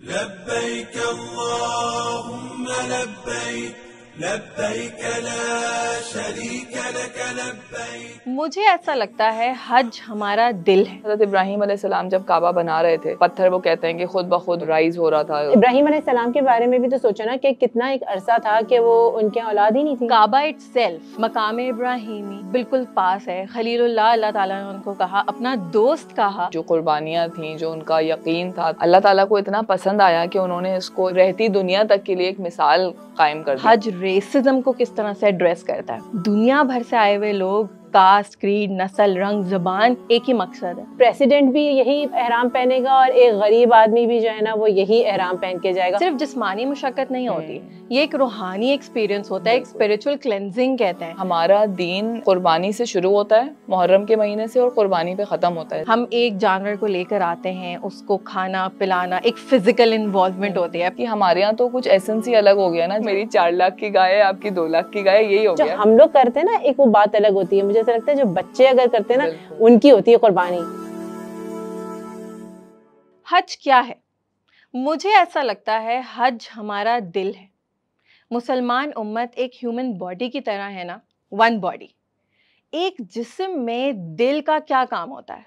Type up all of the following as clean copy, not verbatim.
लब्बैक अल्लाहुम्म लब्बैक लब्बैक ला शरीक लक लब्बैक। मुझे ऐसा लगता है हज हमारा दिल है। हज़रत इब्राहीम अलैहिस्सलाम जब काबा बना रहे थे, पत्थर वो कहते हैं कि खुद ब खुद राइज हो रहा था। इब्राहीम अलैहिस्सलाम के बारे में भी तो सोचो ना कि कितना एक अरसा था कि वो उनके औलाद ही नहीं थी। काबा इटसेल्फ मकाम इब्राहीमी बिल्कुल पास है। खलीलुल्लाह अल्लाह ताला ने उनको कहा, अपना दोस्त कहा। जो कुर्बानियाँ थी, जो उनका यकीन था, अल्लाह ताला को इतना पसंद आया कि उन्होंने इसको रहती दुनिया तक के लिए एक मिसाल कायम कर दी। हज रेसिज्म को किस तरह से एड्रेस करता है। दुनिया भर से आए हुए लोग, कास्ट, क्रीड, नस्ल, रंग, ज़बान, एक ही मकसद है। प्रेसिडेंट भी यही एहराम पहनेगा और एक गरीब आदमी भी जो है ना वो यही एहराम पहन के जाएगा। सिर्फ जिस्मानी मुशक्कत नहीं होती, ये एक रूहानी एक्सपीरियंस होता है, एक स्पिरिचुअल क्लेंजिंग कहते हैं। हमारा दीन कुर्बानी से शुरू होता है, मुहर्रम के महीने से, और कुर्बानी पे ख़त्म होता है। हम एक जानवर को लेकर आते हैं, उसको खाना पिलाना, एक फिजिकल इन्वॉल्वमेंट होती है। कि हमारे यहाँ तो कुछ एसेंस ही अलग हो गया ना। मेरी 4 लाख की गाय है, आपकी 2 लाख की गाय, यही हो जो गया। हम लोग करते हैं ना एक वो बात अलग होती है। मुझे ऐसा लगता है जो बच्चे अगर करते हैं ना उनकी होती है कुर्बानी। हज क्या है? मुझे ऐसा लगता है हज हमारा दिल है। मुसलमान उम्मत एक ह्यूमन बॉडी की तरह है ना, वन बॉडी। एक जिस्म में दिल का क्या काम होता है?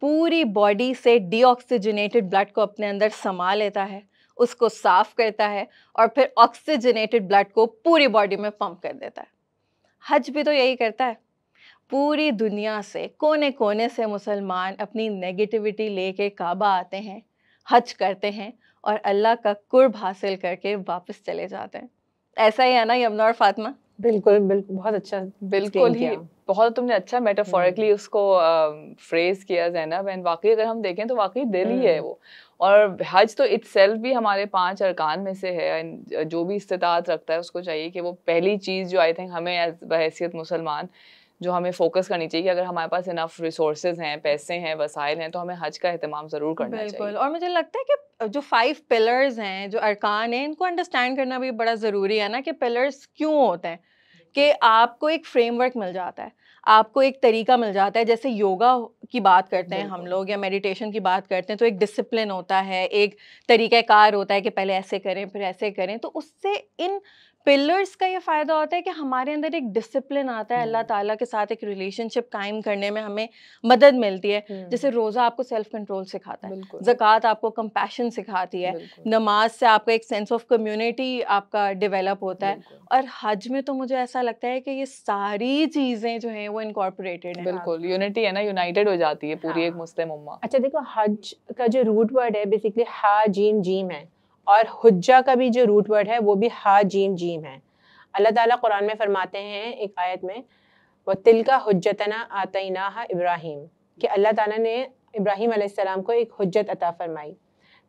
पूरी बॉडी से डीऑक्सीजनेटेड ब्लड को अपने अंदर समा लेता है, उसको साफ करता है और फिर ऑक्सीजनेटेड ब्लड को पूरी बॉडी में पंप कर देता है। हज भी तो यही करता है। पूरी दुनिया से, कोने कोने से मुसलमान अपनी नेगेटिविटी लेके काबा आते हैं, हज करते हैं और अल्लाह का कुर्ब हासिल करके वापस चले जाते हैं। ऐसा ही है ना यमुना और फातिमा? बिल्कुल बिल्कुल, बहुत अच्छा बिल्कुल ही, बहुत तुमने अच्छा मेटाफोरिकली उसको फ्रेज किया ज़ैनब। एंड वाकई अगर हम देखें तो वाकई दिल ही है वो। और हज तो इटसेल्फ भी हमारे 5 अरकान में से है। एंड जो भी इस्तिताअत रखता है उसको चाहिए कि वो पहली चीज़ जो आई थिंक हमें एज बहैसियत मुसलमान जो हमें फोकस करनी चाहिए कि अगर हमारे पास इनफ रिसोर्सेज हैं, पैसे हैं, वसाइल हैं, तो हमें हज का एहतमाम ज़रूर करना चाहिए। बिल्कुल। और मुझे लगता है कि जो 5 पिलर्स हैं, जो अरकान हैं, इनको अंडरस्टैंड करना भी बड़ा ज़रूरी है ना कि पिलर्स क्यों होते हैं। कि आपको एक फ्रेमवर्क मिल जाता है, आपको एक तरीका मिल जाता है। जैसे योगा की बात करते हैं हम लोग या मेडिटेशन की बात करते हैं तो एक डिसिप्लिन होता है, एक तरीक़ाकार होता है कि पहले ऐसे करें फिर ऐसे करें। तो उससे इन पिलर्स का ये फ़ायदा होता है कि हमारे अंदर एक डिसिप्लिन आता है, अल्लाह ताला के साथ एक रिलेशनशिप कायम करने में हमें मदद मिलती है। जैसे रोज़ा आपको सेल्फ कंट्रोल सिखाता है, ज़कात आपको कंपैशन सिखाती है, नमाज से आपका एक सेंस ऑफ कम्युनिटी आपका डेवलप होता है। और हज में तो मुझे ऐसा लगता है कि ये सारी चीज़ें जो हैं वो इनकॉर्पोरेटेड हैं। बिल्कुल, यूनिटी है ना, यूनाइटेड हो जाती है पूरी एक मुस्लिम उम्मा। अच्छा देखो, हज का जो रूट वर्ड है बेसिकली हा जीम जीम है, और हुज्जा का भी जो रूट वर्ड है वो भी हा जीम जीम है। अल्लाह ताला कुरान में फरमाते हैं एक आयत में, व तिलका हुज्जतना आतैनाहा इब्राहीम, कि अल्लाह ताला ने इब्राहीम अलैहिस्सलाम को एक हुज्जत अता फरमाई।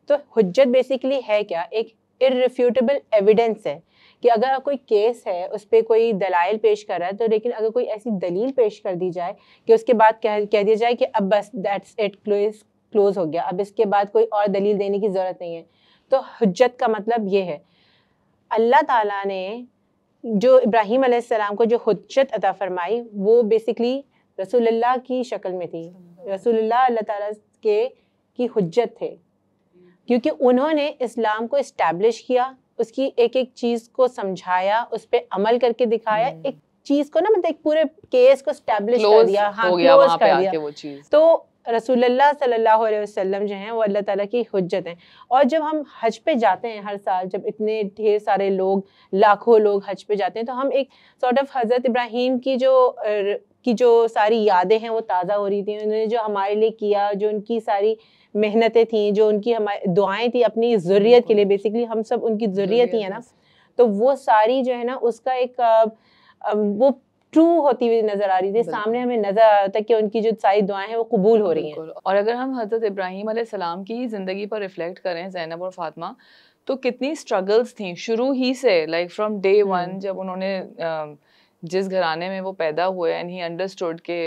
तो हुज्जत बेसिकली है क्या? एक इररिफ्यूटेबल एविडेंस है कि अगर कोई केस है उस पर कोई दलाइल पेश कर रहा है, तो लेकिन अगर कोई ऐसी दलील पेश कर दी जाए कि उसके बाद कह दिया जाए कि अब बस दैट्स इट, क्लोज हो गया, अब इसके बाद कोई और दलील देने की ज़रूरत नहीं है। तो हुज्जत का मतलब ये है। अल्लाह ताला ने जो इब्राहीम अलैहिस्सलाम को जो हुज्जत अता फरमाई वो बेसिकली रसूलुल्लाह की शक्ल में थी। रसूलुल्लाह अल्लाह ताला के की हुज्जत थे, क्योंकि उन्होंने इस्लाम को इस्टेब्लिश किया, उसकी एक एक चीज़ को समझाया, उस पर अमल करके दिखाया, एक चीज़ को ना मतलब एक पूरे केस को इस्टेब्लिश कर दिया, हो गया वहाँ पे आके वो चीज़। तो रसूलुल्लाह सल्लल्लाहु अलैहि वसल्लम जो हैं वो अल्लाह ताला की हुज्जत हैं। और जब हम हज पे जाते हैं हर साल, जब इतने ढेर सारे लोग, लाखों लोग हज पे जाते हैं, तो हम एक सॉर्ट ऑफ हज़रत इब्राहीम की जो सारी यादें हैं वो ताज़ा हो रही थी। उन्होंने जो हमारे लिए किया, जो उनकी सारी मेहनतें थी, जो उनकी हमारी दुआएं थी अपनी ज़ुर्रियत के लिए, बेसिकली हम सब उनकी ज़ुर्रियत ही है ना, तो वो सारी जो है ना उसका एक वो ट्रू होती हुई नजर आ रही थी। सामने हमें नजर आ रहा था कि उनकी जो सारी दुआएं हैं वो कबूल हो रही हैं। और अगर हम हज़रत इब्राहीम अलैहिस्सलाम की ज़िंदगी पर रिफ्लेक्ट करें ज़ैनब और फातिमा, तो कितनी स्ट्रगल्स थी शुरू ही से, लाइक फ्रॉम डे 1 जब उन्होंने जिस घराने में वो पैदा हुए, एंड ही अंडरस्टूड के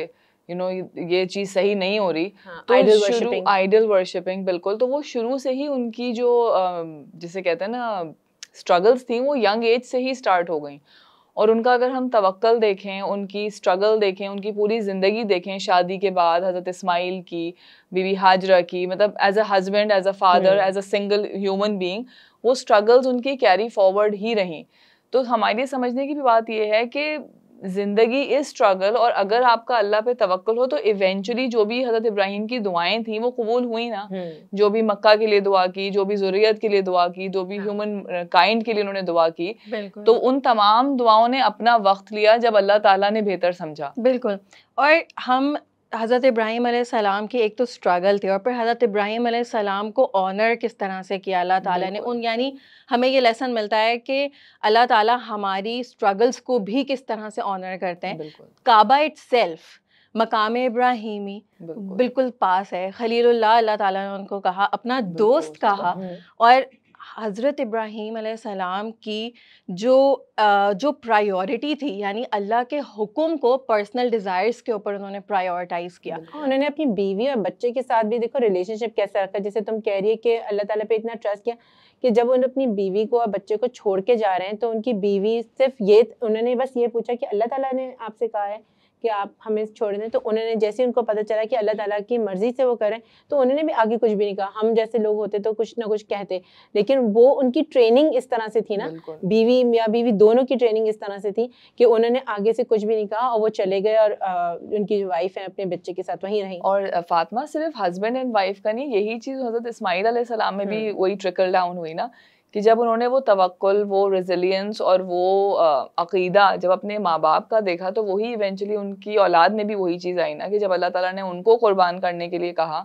यू नो ये चीज़ सही नहीं हो रही, तो आइडल वर्शिपिंग, बिल्कुल। तो वो शुरू से ही उनकी जो जिसे कहते हैं ना स्ट्रगल्स थी वो यंग एज से ही स्टार्ट हो गई। और उनका अगर हम तवक्कल देखें, उनकी स्ट्रगल देखें, उनकी पूरी ज़िंदगी देखें, शादी के बाद हज़रत इस्माइल की, बीवी हाजरा की, मतलब as a husband, as a father, as a single human being, वो स्ट्रगल्स उनकी कैरी फॉरवर्ड ही रहीं। तो हमारे लिए समझने की भी बात यह है कि ज़िंदगी इज़ स्ट्रगल, और अगर आपका अल्लाह पे तवक्कुल हो तो इवेंचुअली जो भी हज़रत इब्राहीम की दुआएं थी वो कबूल हुई ना। जो भी मक्का के लिए दुआ की, जो भी ज़ुर्रियत के लिए दुआ की, जो भी ह्यूमन काइंड के लिए उन्होंने दुआ की, बिल्कुल। तो उन तमाम दुआओं ने अपना वक्त लिया जब अल्लाह ताला ने बेहतर समझा। बिल्कुल। और हम हज़रत इब्राहीम अलैहिस्सलाम की एक तो स्ट्रगल थी, और फिर हज़रत इब्राहीम अलैहिस्सलाम को ऑनर किस तरह से किया अल्लाह ताला ने, उन यानी हमें ये लेसन मिलता है कि अल्लाह ताला हमारी स्ट्रगल्स को भी किस तरह से ऑनर करते हैं। काबा इटसेल्फ, मकाम इब्राहीमी बिल्कुल पास है, खलीलुल्लाह अल्लाह ताला ने उनको कहा, अपना दोस्त कहा। और हज़रत इब्राहीम अलैहिस्सलाम की जो प्रायोरिटी थी, यानी अल्लाह के हुक्म को पर्सनल डिज़ायर्स के ऊपर उन्होंने प्रायोरिटाइज़ किया। उन्होंने अपनी बीवी और बच्चे के साथ भी देखो रिलेशनशिप कैसा रखा, जैसे तुम कह रही है कि अल्लाह ताला पे इतना ट्रस्ट किया कि जब उन्होंने अपनी बीवी को और बच्चे को छोड़ के जा रहे हैं तो उनकी बीवी सिर्फ ये, उन्होंने बस ये पूछा कि अल्लाह ताला ने आपसे कहा है कि आप हमें छोड़ दें, तो उन्होंने जैसे ही उनको पता चला कि अल्लाह ताला की मर्जी से वो करें, तो उन्होंने भी आगे कुछ भी नहीं कहा। हम जैसे लोग होते तो कुछ ना कुछ कहते, लेकिन वो उनकी ट्रेनिंग इस तरह से थी ना, बीवी या बीवी दोनों की ट्रेनिंग इस तरह से थी कि उन्होंने आगे से कुछ भी नहीं कहा और वो चले गए, और उनकी जो वाइफ है अपने बच्चे के साथ वहीं रही। और फातिमा, सिर्फ हस्बैंड एंड वाइफ का नहीं, यही चीज़ हज़रत इस्माइल अलैहिस्सलाम में भी वही ट्रिकल डाउन हुई ना, कि जब उन्होंने वो तवक्कुल, वो रेजिलियंस और वो अक़ीदा जब अपने माँ बाप का देखा, तो वही इवेंचुअली उनकी औलाद में भी वही चीज़ आई ना, कि जब अल्लाह ताला ने उनको कुर्बान करने के लिए कहा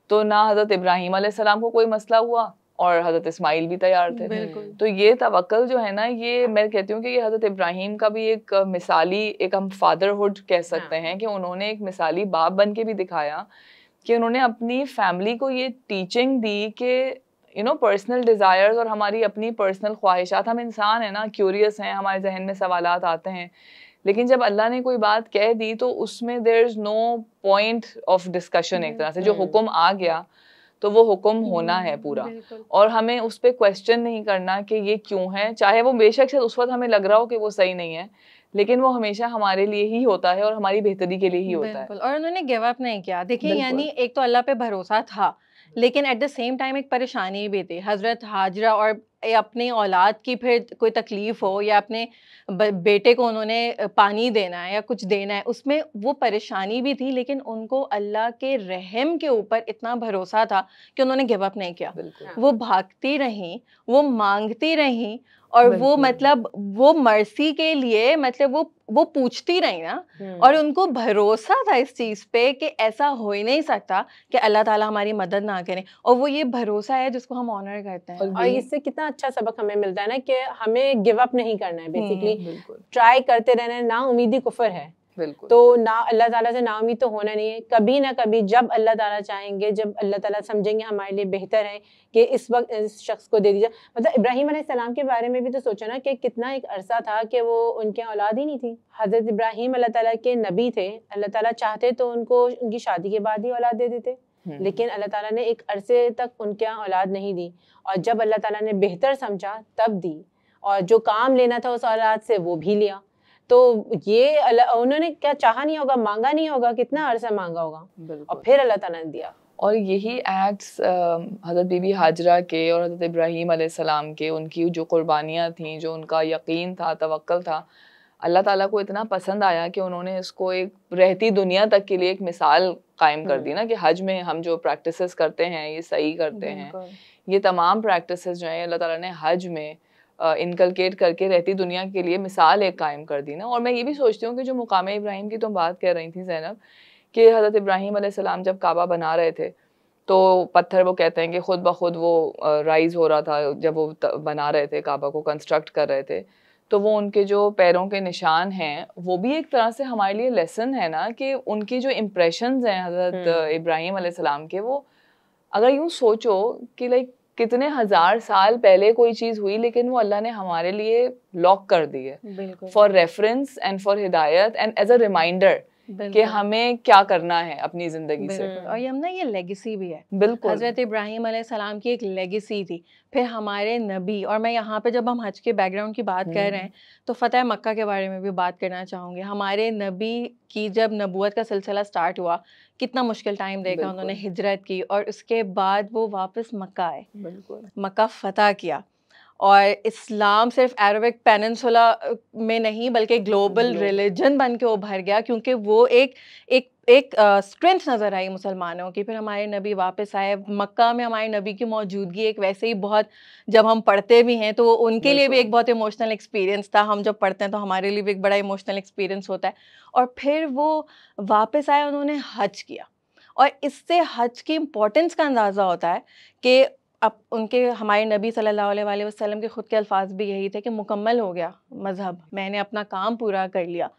तो ना हज़रत इब्राहीम अलैहिस्सलाम को कोई मसला हुआ और हज़रत इस्माइल भी तैयार थे। तो ये तवक्कुल जो है ना, ये मैं कहती हूँ कि ये हज़रत इब्राहीम का भी एक मिसाली, एक हम फादरहुड कह सकते हैं कि उन्होंने एक मिसाली बाप बन के भी दिखाया कि उन्होंने अपनी फैमिली को ये टीचिंग दी कि पर्सनल डिज़ायर्स और हमारी अपनी पर्सनल ख्वाहिशात, हम इंसान हैं ना, क्यूरियस हैं, हमारे जहन में सवालात आते हैं, लेकिन जब अल्लाह ने कोई बात कह दी तो उसमें there is no point of discussion. एक तरह से जो हुक्म आ गया तो वो हुक्म होना है पूरा, और हमें उस पर क्वेश्चन नहीं करना कि ये क्यों है, चाहे वो बेशक से उस वक्त हमें लग रहा हो कि वो सही नहीं है, लेकिन वो हमेशा हमारे लिए ही होता है और हमारी बेहतरी के लिए ही होता है। और उन्होंने गिव अप नहीं किया। देखिए, यानी एक तो अल्लाह पे भरोसा था, लेकिन एट द सेम टाइम एक परेशानी भी थी। हज़रत हाजरा और अपनी औलाद की फिर कोई तकलीफ़ हो या अपने बेटे को उन्होंने पानी देना है या कुछ देना है, उसमें वो परेशानी भी थी, लेकिन उनको अल्लाह के रहम के ऊपर इतना भरोसा था कि उन्होंने गिव अप नहीं किया। वो भागती रहीं, वो मांगती रहीं, और वो मतलब वो मर्सी के लिए मतलब वो पूछती रही ना, और उनको भरोसा था इस चीज़ पे कि ऐसा हो ही नहीं सकता कि अल्लाह ताला हमारी मदद ना करे, और वो ये भरोसा है जिसको हम ऑनर करते हैं। और इससे कितना अच्छा सबक हमें मिलता है ना कि हमें गिव अप नहीं करना है, बेसिकली ट्राई करते रहना है। ना उम्मीदी कुफर है, तो ना अल्लाह ताला से ना उम्मीद तो होना नहीं है। कभी ना कभी जब अल्लाह ताला चाहेंगे, जब अल्लाह ताला समझेंगे हमारे लिए बेहतर है कि इस वक्त इस शख्स को दे दीजिए। मतलब इब्राहीम अलैहिस्सलाम के बारे में भी तो सोचो ना कि कितना एक अरसा था कि वो उनके औलाद ही नहीं थी। हज़रत इब्राहीम अल्लाह ताला के नबी थे, अल्लाह ताला चाहते तो उनको उनकी शादी के बाद ही औलाद दे देते, लेकिन अल्लाह ताला ने एक अरसे तक उनके यहाँ औलाद नहीं दी, और जब अल्लाह ताला ने बेहतर समझा तब दी, और जो काम लेना था उस औलाद से वो भी लिया। तो ये उन्होंने क्या चाहा नहीं होगा, मांगा नहीं होगा, कितना अरसा मांगा होगा, और फिर अल्लाह ताला ने दिया। और यही एक्ट्स हज़रत बीबी हाजरा के और हज़रत इब्राहीम अलैहिस्सलाम के, उनकी जो कुर्बानियाँ थीं, जो उनका यकीन था, तवक्कुल था, अल्लाह ताला को इतना पसंद आया कि उन्होंने इसको एक रहती दुनिया तक के लिए एक मिसाल कायम कर दी ना, कि हज में हम जो प्रैक्टिसेस करते हैं ये सही करते हैं। ये तमाम प्रैक्टिसेस जो हैं अल्लाह ताला ने हज में इनकलकेट करके रहती दुनिया के लिए मिसाल एक कायम कर दी ना। और मैं ये भी सोचती हूँ कि जो मुकाम इब्राहीम की तुम बात कह रही थी ज़ैनब, कि हज़रत इब्राहीम अलैहिस्सलाम जब काबा बना रहे थे तो पत्थर, वो कहते हैं कि खुद ब खुद वो राइज हो रहा था, जब वो बना रहे थे, काबा को कंस्ट्रक्ट कर रहे थे, तो वो उनके जो पैरों के निशान हैं वो भी एक तरह से हमारे लिए लेसन है ना, कि उनकी जो इम्प्रेशंस हैं हज़रत इब्राहीम अलैहिस्सलाम के, वो अगर यूँ सोचो कि लाइक कितने हज़ार साल पहले कोई चीज़ हुई, लेकिन वो अल्लाह ने हमारे लिए लॉक कर दी है, फॉर रेफरेंस एंड फॉर हिदायत एंड एज अ रिमाइंडर कि हमें क्या करना है अपनी जिंदगी से। और ये हम ना ये लेगेसी भी है। बिल्कुल हजरत इब्राहिम अलैहिस्सलाम की एक लेगेसी थी, फिर हमारे नबी, और मैं यहाँ पे जब हम हज के बैकग्राउंड की बात कर रहे हैं तो फतह मक्का के बारे में भी बात करना चाहूँगी। हमारे नबी की जब नबूवत का सिलसिला स्टार्ट हुआ, कितना मुश्किल टाइम देखा उन्होंने, हिजरत की, और उसके बाद वो वापस मक्का आए, मक्का फतह किया। और इस्लाम सिर्फ अरबिक पेनिनसुला में नहीं बल्कि ग्लोबल रिलीजन बन के उभर गया, क्योंकि वो एक स्ट्रेंथ नज़र आई मुसलमानों की। फिर हमारे नबी वापस आए, मक्का में हमारे नबी की मौजूदगी एक वैसे ही बहुत, जब हम पढ़ते भी हैं तो वो उनके लिए भी एक बहुत इमोशनल एक्सपीरियंस था। हम जब पढ़ते हैं तो हमारे लिए भी एक बड़ा इमोशनल एक्सपीरियंस होता है। और फिर वो वापस आए, उन्होंने हज किया, और इससे हज की इम्पोर्टेंस का अंदाज़ा होता है कि अब उनके, हमारे नबी सल्लल्लाहु अलैहि वसल्लम के ख़ुद के अल्फाज भी यही थे कि मुकम्मल हो गया मज़हब, मैंने अपना काम पूरा कर लिया।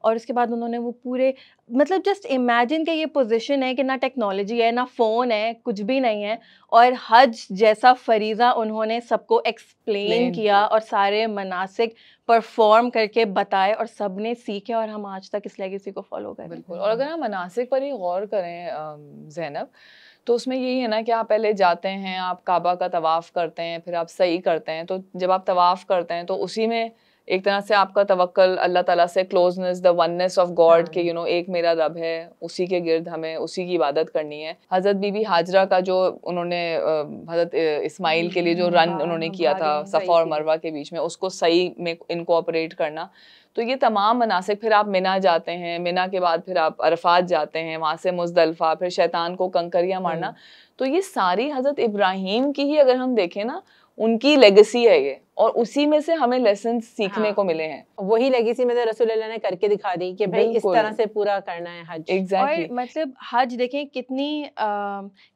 और उसके बाद उन्होंने वो पूरे, मतलब जस्ट इमेजिन कि ये पोजीशन है कि ना टेक्नोलॉजी है, ना फ़ोन है, कुछ भी नहीं है, और हज जैसा फ़रीज़ा उन्होंने सबको एक्सप्लेन किया और सारे मनासिक परफॉर्म करके बताए, और सब ने सीखे, और हम आज तक इस लेगेसी को फॉलो कर रहे हैं। बिल्कुल। और अगर हम मनासिक पर ही गौर करें ज़ैनब, तो उसमें यही है ना कि आप पहले जाते हैं, आप काबा का तवाफ़ करते हैं, फिर आप सही करते हैं। तो जब आप तवाफ़ करते हैं तो उसी में एक तरह से आपका तवक्कल अल्लाह ताला से, closeness, the oneness of God, के यू नो एक मेरा रब है, उसी के गिर्द हमें उसी की इबादत करनी है। हज़रत बीबी हाजरा का जो उन्होंने हज़रत इस्माइल के लिए जो रन उन्होंने किया था सफ़ा और मरवा के बीच में, उसको सही में इनकॉर्पोरेट करना, तो ये तमाम मनासिक। फिर आप मिना जाते हैं, मिना के बाद फिर आप अरफात जाते हैं, वहाँ से मुज़दलिफ़ा, फिर शैतान को कंकरियाँ मारना। तो ये सारी हज़रत इब्राहीम की ही अगर हम देखें ना, उनकी लेगेसी है ये, और उसी में से हमें लेसन सीखने को मिले हैं। वही लेगेसी में रसूलुल्लाह ने करके दिखा दी कि भाई इस तरह से पूरा करना है हज। एग्जैक्टली। और मतलब हज देखें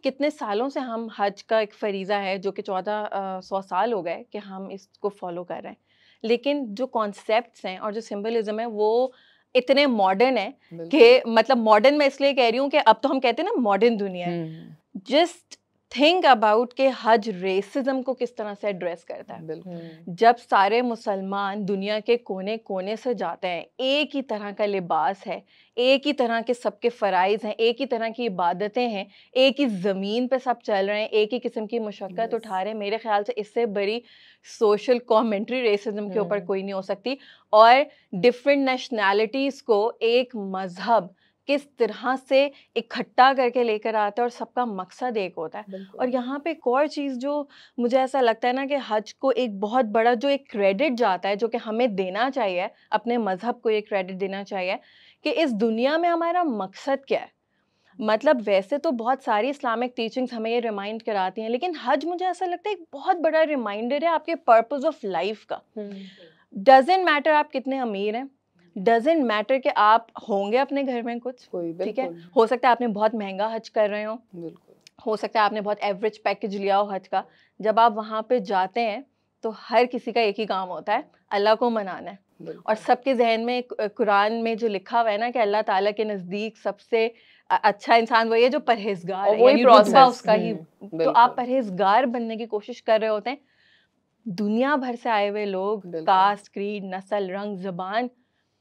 कितने सालों से हम हज का एक फरीज़ा है, जो कि 1400 साल हो गए कि हम इसको फॉलो कर रहे हैं, लेकिन जो कॉन्सेप्ट्स हैं और जो सिंबलिज्म है वो इतने मॉडर्न है कि, मतलब मॉडर्न मैं इसलिए कह रही हूँ कि अब तो हम कहते हैं ना मॉडर्न दुनिया है। जस्ट थिंक अबाउट के हज रेसिज्म को किस तरह से एड्रेस करता है। जब सारे मुसलमान दुनिया के कोने कोने से जाते हैं, एक ही तरह का लिबास है, एक ही तरह के सबके फ़राइज़ हैं, एक ही तरह की इबादतें हैं, एक ही ज़मीन पे सब चल रहे हैं, एक ही किस्म की मुशक्क़त उठा रहे हैं, मेरे ख़्याल से इससे बड़ी सोशल कॉमेंट्री रेसिज्म के ऊपर कोई नहीं हो सकती। और डिफरेंट नेशनैलिटीज़ को एक मज़हब किस तरह से इकट्ठा करके लेकर आता है, और सबका मकसद एक होता है। और यहाँ पे एक और चीज़ जो मुझे ऐसा लगता है ना कि हज को एक बहुत बड़ा जो एक क्रेडिट जाता है, जो कि हमें देना चाहिए, अपने मज़हब को ये क्रेडिट देना चाहिए कि इस दुनिया में हमारा मकसद क्या है। मतलब वैसे तो बहुत सारी इस्लामिक टीचिंग्स हमें ये रिमाइंड कराती हैं, लेकिन हज मुझे ऐसा लगता है एक बहुत बड़ा रिमाइंडर है आपके पर्पस ऑफ लाइफ का। डजेंट मैटर आप कितने अमीर हैं, डजेंट मैटर कि आप होंगे अपने घर में कुछ, ठीक है, हो सकता है आपने बहुत महंगा हज कर रहे हो सकता है आपने बहुत एवरेज पैकेज लिया हो हज का। जब आप वहाँ पे जाते हैं तो हर किसी का एक ही काम होता है, अल्लाह को मनाना है। और सबके जहन में कुरान में जो लिखा हुआ है ना कि अल्लाह ताला के नज़दीक सबसे अच्छा इंसान वही है जो परहेजगार है, यानी रुतबा उसका ही। तो आप परहेजगार बनने की कोशिश कर रहे होते हैं। दुनिया भर से आए हुए लोग, कास्ट, क्रीड, नस्ल, रंग, ज़बान,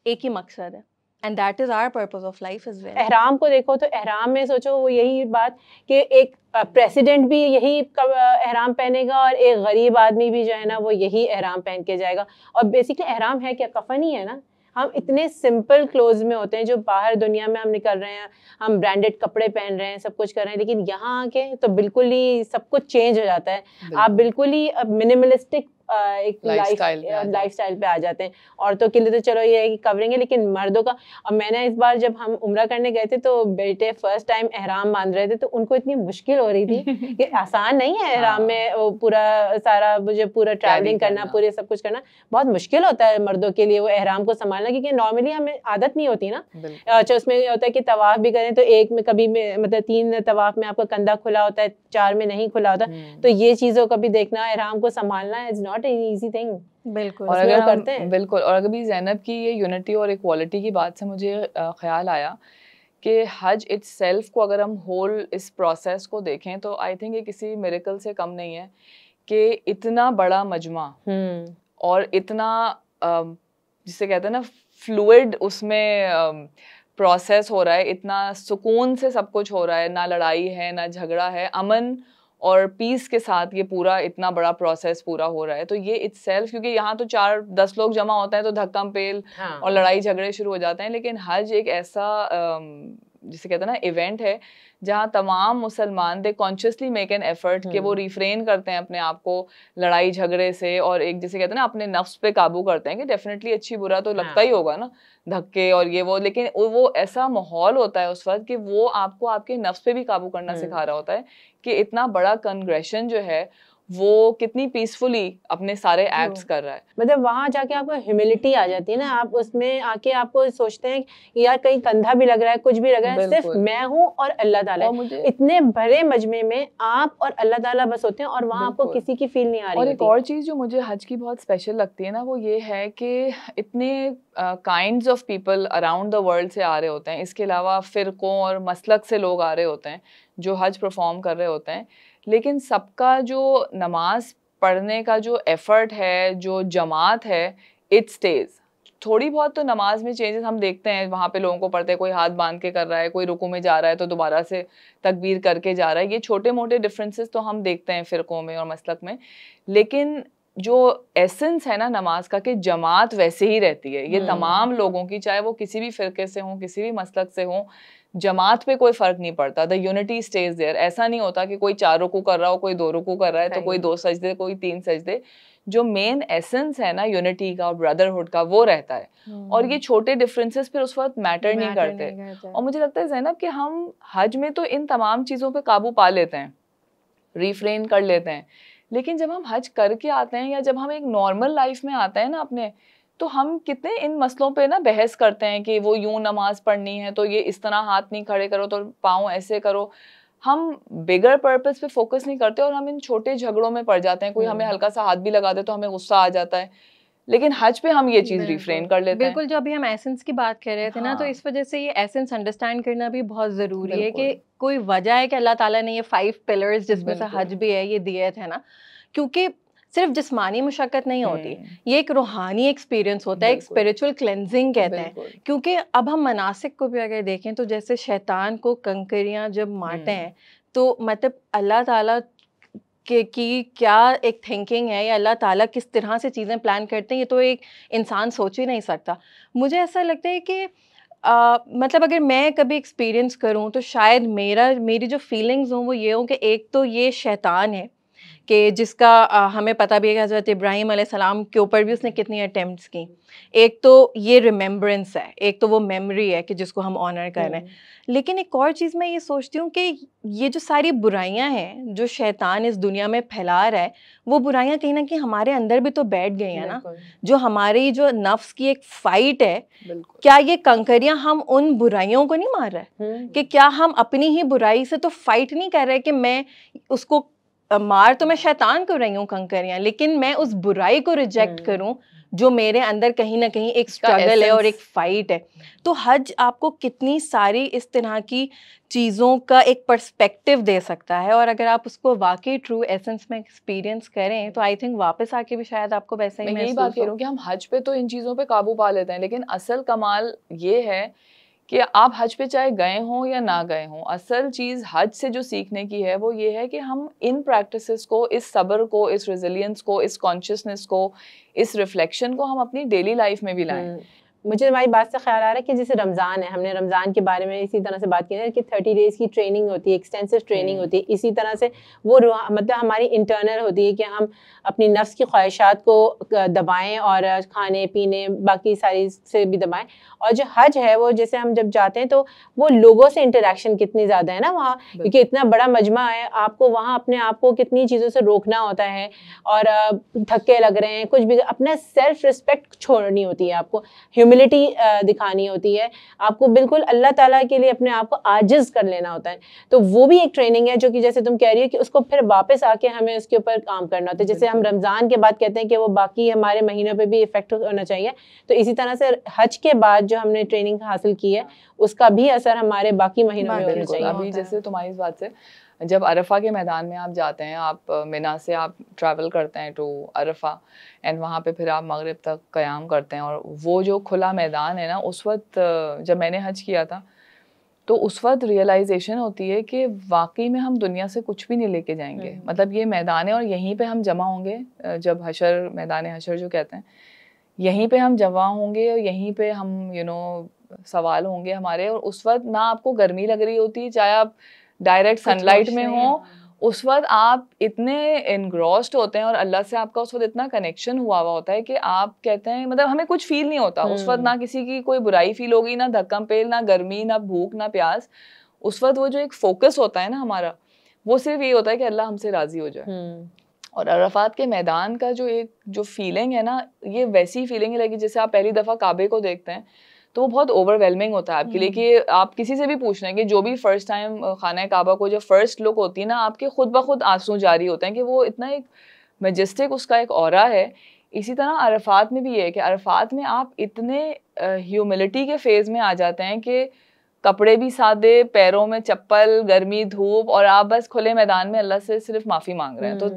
एक ही मकसद है, and that is our purpose of life as well. एहराम को देखो तो एहराम में सोचो वो यही बात कि एक प्रेसिडेंट भी यही एहराम पहनेगा और एक गरीब आदमी भी जो है ना वो यही एहराम पहन के जाएगा। और बेसिकली एहराम है क्या, कफन ही है ना। हम इतने सिंपल क्लोज में होते हैं, जो बाहर दुनिया में हम निकल रहे हैं, हम ब्रांडेड कपड़े पहन रहे हैं, सब कुछ कर रहे हैं, लेकिन यहाँ आके तो बिल्कुल ही सब कुछ चेंज हो जाता है। आप बिल्कुल ही मिनिमलिस्टिक एक लाइफस्टाइल पे आ जाते हैं। औरतों के लिए तो चलो ये है कि कवरिंग है, लेकिन मर्दों का, और मैंने इस बार जब हम उम्रा करने गए थे तो बेटे फर्स्ट टाइम एहराम बांध रहे थे, तो उनको इतनी मुश्किल हो रही थी कि आसान नहीं है एहराम में वो पूरा सारा मुझे पूरा ट्रैवलिंग करना, पूरे सब कुछ करना बहुत मुश्किल होता है मर्दों के लिए वो एहराम को संभालना, क्योंकि नॉर्मली हमें आदत नहीं होती ना। अच्छा, उसमें होता है कि तवाफ भी करें तो एक में कभी मतलब 3 तवाफ में आपका कंधा खुला होता है, 4 में नहीं खुला होता, तो ये चीज़ों का भी देखना, एहराम को संभालना is not an easy thing. बिल्कुल। और अगर करते हैं बिल्कुल। और अगर भी ज़ैनब की ये यूनिटी और इक्वालिटी की बात से मुझे ख्याल आया कि हज इट्सेल्फ को अगर हम होल इस प्रोसेस को देखें तो आई थिंक ये किसी मिरेकल से कम नहीं है कि इतना बड़ा मजमा और इतना जिसे कहते हैं ना फ्लूइड उसमें प्रोसेस हो रहा है, इतना सुकून से सब कुछ हो रहा है, ना लड़ाई है ना झगड़ा है, अमन और पीस के साथ ये पूरा इतना बड़ा प्रोसेस पूरा हो रहा है। तो ये इटसेल्फ, क्योंकि यहाँ तो 4-10 लोग जमा होते हैं तो धक्कम पेल और लड़ाई झगड़े शुरू हो जाते हैं, लेकिन हज एक ऐसा जिसे कहते हैं ना इवेंट है जहाँ तमाम मुसलमान दे कॉन्शियसली मेक एन एफर्ट कि वो रिफ्रेन करते हैं अपने आप को लड़ाई झगड़े से, और एक जिसे कहते हैं ना अपने नफ्स पे काबू करते हैं कि डेफिनेटली अच्छी बुरा तो लगता ही होगा ना, धक्के और ये वो, लेकिन वो ऐसा माहौल होता है उस वक्त कि वो आपको आपके नफ्स पे भी काबू करना सिखा रहा होता है कि इतना बड़ा कन्ग्रेशन जो है वो कितनी पीसफुली अपने सारे एक्ट्स कर रहा है। मतलब वहां जाके आपको ह्यूमिलिटी आ जाती है ना, आप उसमें आके आपको सोचते हैं कि यार कहीं कंधा भी लग रहा है, कुछ भी लग रहा है, सिर्फ मैं हूँ और अल्लाह ताला है। इतने बड़े मजमे में आप और अल्लाह ताला बस होते हैं और वहाँ आपको किसी की फील नहीं आ रही। और एक और चीज़ जो मुझे हज की बहुत स्पेशल लगती है ना, वो ये है कि इतने kinds of people around the world से आ रहे होते हैं। इसके अलावा फ़िरक़ों और मसलक से लोग आ रहे होते हैं जो हज परफॉर्म कर रहे होते हैं, लेकिन सबका जो नमाज पढ़ने का जो एफर्ट है, जो जमात है, इट स्टेज। थोड़ी बहुत तो नमाज में चेंजेस हम देखते हैं, वहाँ पे लोगों को पढ़ते हैं, कोई हाथ बांध के कर रहा है, कोई रुकू में जा रहा है तो दोबारा से तकबीर करके जा रहा है, ये छोटे मोटे डिफरेंसेस तो हम देखते हैं फ़िरक़ों में और मसलक में, लेकिन जो एसेंस है ना नमाज का कि जमात वैसे ही रहती है। ये तमाम लोगों की, चाहे वो किसी भी फ़िरक़े से हों, किसी भी मसलक से हों, जमात पे कोई फ़र्क नहीं पड़ता। The unity stage there. ऐसा नहीं होता कि कोई 4 रुकू कर रहा हो, कोई 2 रुकू कर रहा है तो कोई 2 सजदे, कोई 3 सजदे। जो मेन एसेंस है ना यूनिटी का, ब्रदरहुड का, वो रहता है। और ये छोटे डिफरेंसेस फिर उस वक्त मैटर नहीं करते। और मुझे लगता है ज़ैनब कि हम हज में तो इन तमाम चीज़ों पे काबू पा लेते हैं, रिफ्रेन कर लेते हैं, लेकिन जब हम हज करके आते हैं या जब हम एक नॉर्मल लाइफ में आते हैं ना अपने, तो हम कितने इन मसलों पे ना बहस करते हैं कि वो यूं नमाज पढ़नी है तो ये इस तरह हाथ नहीं खड़े करो तो पाँव ऐसे करो। हम बिगर पर्पस पे फोकस नहीं करते और हम इन छोटे झगड़ों में पड़ जाते हैं। कोई हमें हल्का सा हाथ भी लगा दे तो हमें गुस्सा आ जाता है, लेकिन हज पे हम ये चीज़ रिफ्रेन कर लेते हैं। बिल्कुल, जो अभी हम एसेंस की बात कर रहे थे ना, तो इस वजह से ये एसेंस अंडरस्टैंड करना भी बहुत ज़रूरी है कि कोई वजह है कि अल्लाह ताला ने ये 5 पिलर्स जिसमें से हज भी है ये दिए थे ना, क्योंकि सिर्फ जिस्मानी मुशक्कत नहीं होती, ये एक रूहानी एक्सपीरियंस होता है, एक स्पिरिचुअल क्लेंजिंग कहते हैं। क्योंकि अब हम मनासिक को भी अगर देखें तो जैसे शैतान को कंकरियां जब मारते हैं तो मतलब अल्लाह ताला की क्या एक थिंकिंग है या अल्लाह ताला किस तरह से चीज़ें प्लान करते हैं, ये तो एक इंसान सोच ही नहीं सकता। मुझे ऐसा लगता है कि मतलब अगर मैं कभी एक्सपीरियंस करूं तो शायद मेरी जो फीलिंग्स हों वो ये हो कि एक तो ये शैतान है कि जिसका हमें पता भी है कि हज़रत इब्राहीम अलैहिस्सलाम के ऊपर भी उसने कितनी अटेम्प्ट्स की। एक तो ये रिमेम्बरेंस है, एक तो वो मेमोरी है कि जिसको हम ऑनर कर रहे हैं। लेकिन एक और चीज़ मैं ये सोचती हूँ कि ये जो सारी बुराइयां हैं जो शैतान इस दुनिया में फैला रहा है, वो बुराइयां कहीं ना कहीं हमारे अंदर भी तो बैठ गई हैं ना। जो हमारी जो नफ्स की एक फाइट है, क्या ये कंकरियां हम उन बुराइयों को नहीं मार रहे कि क्या हम अपनी ही बुराई से तो फाइट नहीं कर रहे कि मैं उसको मार तो मैं शैतान कर रही हूँ कंकरियां, लेकिन मैं उस बुराई को रिजेक्ट करूं जो मेरे अंदर कहीं ना कहीं एक स्ट्रगल है और एक फाइट है। तो हज आपको कितनी सारी इस तरह की चीज़ों का एक पर्सपेक्टिव दे सकता है, और अगर आप उसको वाकई ट्रू एसेंस में एक्सपीरियंस करें तो आई थिंक वापस आके भी शायद आपको वैसा ही महसूस हो। यही बात कह रही हूँ कि हम हज पे तो इन चीज़ों पे काबू पा लेते हैं, लेकिन असल कमाल ये है कि आप हज पे चाहे गए हों या ना गए हों, असल चीज़ हज से जो सीखने की है वो ये है कि हम इन प्रैक्टिसेस को, इस सब्र को, इस रेजिलियंस को, इस कॉन्शियसनेस को, इस रिफ्लेक्शन को हम अपनी डेली लाइफ में भी लाएं। मुझे हमारी बात से ख्याल आ रहा है कि जैसे रमज़ान है, हमने रमज़ान के बारे में इसी तरह से बात की है कि 30 डेज़ की ट्रेनिंग होती है, एक्सटेंसिव ट्रेनिंग होती है। इसी तरह से वो मतलब हमारी इंटरनल होती है कि हम अपनी नफ्स की ख्वाहिशात को दबाएं और खाने पीने बाकी सारी से भी दबाएं। और जो हज है वो जैसे हम जब जाते हैं तो वो लोगों से इंटरेक्शन कितनी ज़्यादा है ना वहाँ, क्योंकि इतना बड़ा मजमा है, आपको वहाँ अपने आप को कितनी चीज़ों से रोकना होता है और धक्के लग रहे हैं, कुछ भी, अपना सेल्फ रिस्पेक्ट छोड़नी होती है, आपको ह्यूमिलिटी दिखानी होती है, आपको बिल्कुल अल्लाह ताला के लिए अपने आप को आजिज़ कर लेना होता है। तो वो भी एक ट्रेनिंग है जो कि जैसे तुम कह रही हो कि उसको फिर वापस आके हमें उसके ऊपर काम करना होता है। जैसे हम रमज़ान के बाद कहते हैं कि वो बाकी हमारे महीनों पे भी इफेक्ट होना चाहिए, तो इसी तरह से हज के बाद जो हमने ट्रेनिंग हासिल की है उसका भी असर हमारे बाकी महीनों में होना चाहिए। अभी जैसे तुम्हारी इस बात से जब अरफा के मैदान में आप जाते हैं, आप मिना से आप ट्रैवल करते हैं टू अरफा एंड वहाँ पे फिर आप मगरिब तक क़याम करते हैं, और वो जो खुला मैदान है ना, उस वक्त जब मैंने हज किया था तो उस वक्त रियलाइजेशन होती है कि वाकई में हम दुनिया से कुछ भी नहीं लेके जाएंगे। मतलब ये मैदान है और यहीं पे हम जमा होंगे, जब हशर, मैदान हशर जो कहते हैं, यहीं पे हम जमा होंगे और यहीं पे हम सवाल होंगे हमारे। और उस वक्त ना आपको गर्मी लग रही होती, चाहे आप डायरेक्ट सनलाइट में हो, उस वक्त आप इतने एनग्रॉस्ड होते हैं और अल्लाह से आपका उस वक्त इतना कनेक्शन हुआ होता है कि आप कहते हैं, मतलब हमें कुछ फील नहीं होता उस वक्त, ना किसी की कोई बुराई फील होगी, ना धक्कम पेल, ना गर्मी, ना भूख, ना प्यास। उस वक्त वो जो एक फोकस होता है ना हमारा, वो सिर्फ ये होता है कि अल्लाह हमसे राजी हो जाए। और अरफात के मैदान का जो फीलिंग है ना, ये वैसी फीलिंग है लगी जैसे आप पहली दफ़ा काबे को देखते हैं, तो वो बहुत ओवरवेलमिंग होता है आपके लिए कि आप किसी से भी पूछ रहे हैं कि जो भी फर्स्ट टाइम खाना काबा को जो फर्स्ट लुक होती है ना, आपके खुद ब खुद आंसू जारी होते हैं कि वो इतना एक मैजेस्टिक उसका एक ऑरा है। इसी तरह अरफात में भी है कि अरफात में आप इतने ह्यूमिलिटी के फेज़ में आ जाते हैं कि कपड़े भी सादे, पैरों में चप्पल, गर्मी, धूप, और आप बस खुले मैदान में अल्लाह से सिर्फ माफ़ी मांग रहे हैं। तो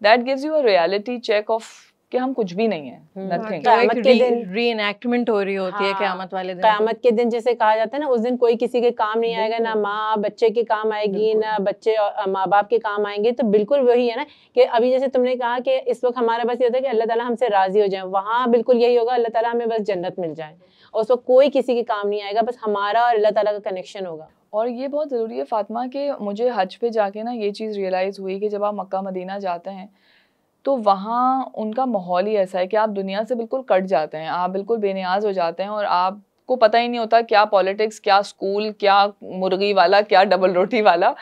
that gives you a reality check of कि हम कुछ भी नहीं है, नथिंग। क़यामत के दिन रीएनैक्टमेंट हो रही होती है क़यामत वाले दिन। क़यामत के दिन जैसे कहा जाता है ना, उस दिन कोई किसी के काम नहीं आएगा, ना माँ बच्चे के काम आएगी, ना बच्चे माँ बाप के काम आएंगे। तो बिल्कुल वही है ना कि अभी जैसे तुमने कहा कि इस वक्त हमारा बस ये होता है कि अल्लाह ताला हमसे राजी हो जाए, वहाँ बिल्कुल यही होगा, अल्लाह ताला हमें बस जन्नत मिल जाए और उस वक्त कोई किसी के काम नहीं आएगा, बस हमारा और अल्लाह ताला का कनेक्शन होगा। और ये बहुत ज़रूरी है फातिमा कि मुझे हज पे जाके ना ये चीज़ रियलाइज़ हुई कि जब आप मक्का मदीना जाते हैं तो वहाँ उनका माहौल ही ऐसा है कि आप दुनिया से बिल्कुल कट जाते हैं, आप बिल्कुल बेनियाज हो जाते हैं और आपको पता ही नहीं होता क्या पॉलिटिक्स, क्या स्कूल, क्या मुर्गी वाला, क्या डबल रोटी वाला,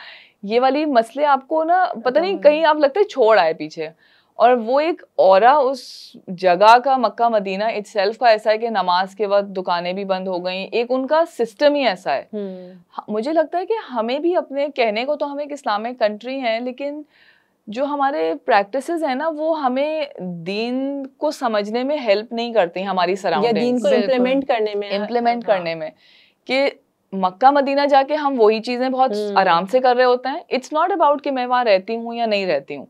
ये वाली मसले आपको ना पता नहीं कहीं आप लगता है छोड़ आए पीछे। और वो एक ऑरा उस जगह का, मक्का मदीना इटसेल्फ का ऐसा है कि नमाज के वक्त दुकानें भी बंद हो गई, एक उनका सिस्टम ही ऐसा है। मुझे लगता है कि हमें भी अपने, कहने को तो हम एक इस्लामिक कंट्री हैं, लेकिन जो हमारे प्रैक्टिसेस हैं ना, वो हमें दीन को समझने में हेल्प नहीं करती हमारी सराउंडिंग्स, या दीन को इम्प्लीमेंट करने में कि मक्का मदीना जाके हम वही चीज़ें बहुत आराम से कर रहे होते हैं। इट्स नॉट अबाउट कि मैं वहाँ रहती हूँ या नहीं रहती हूँ,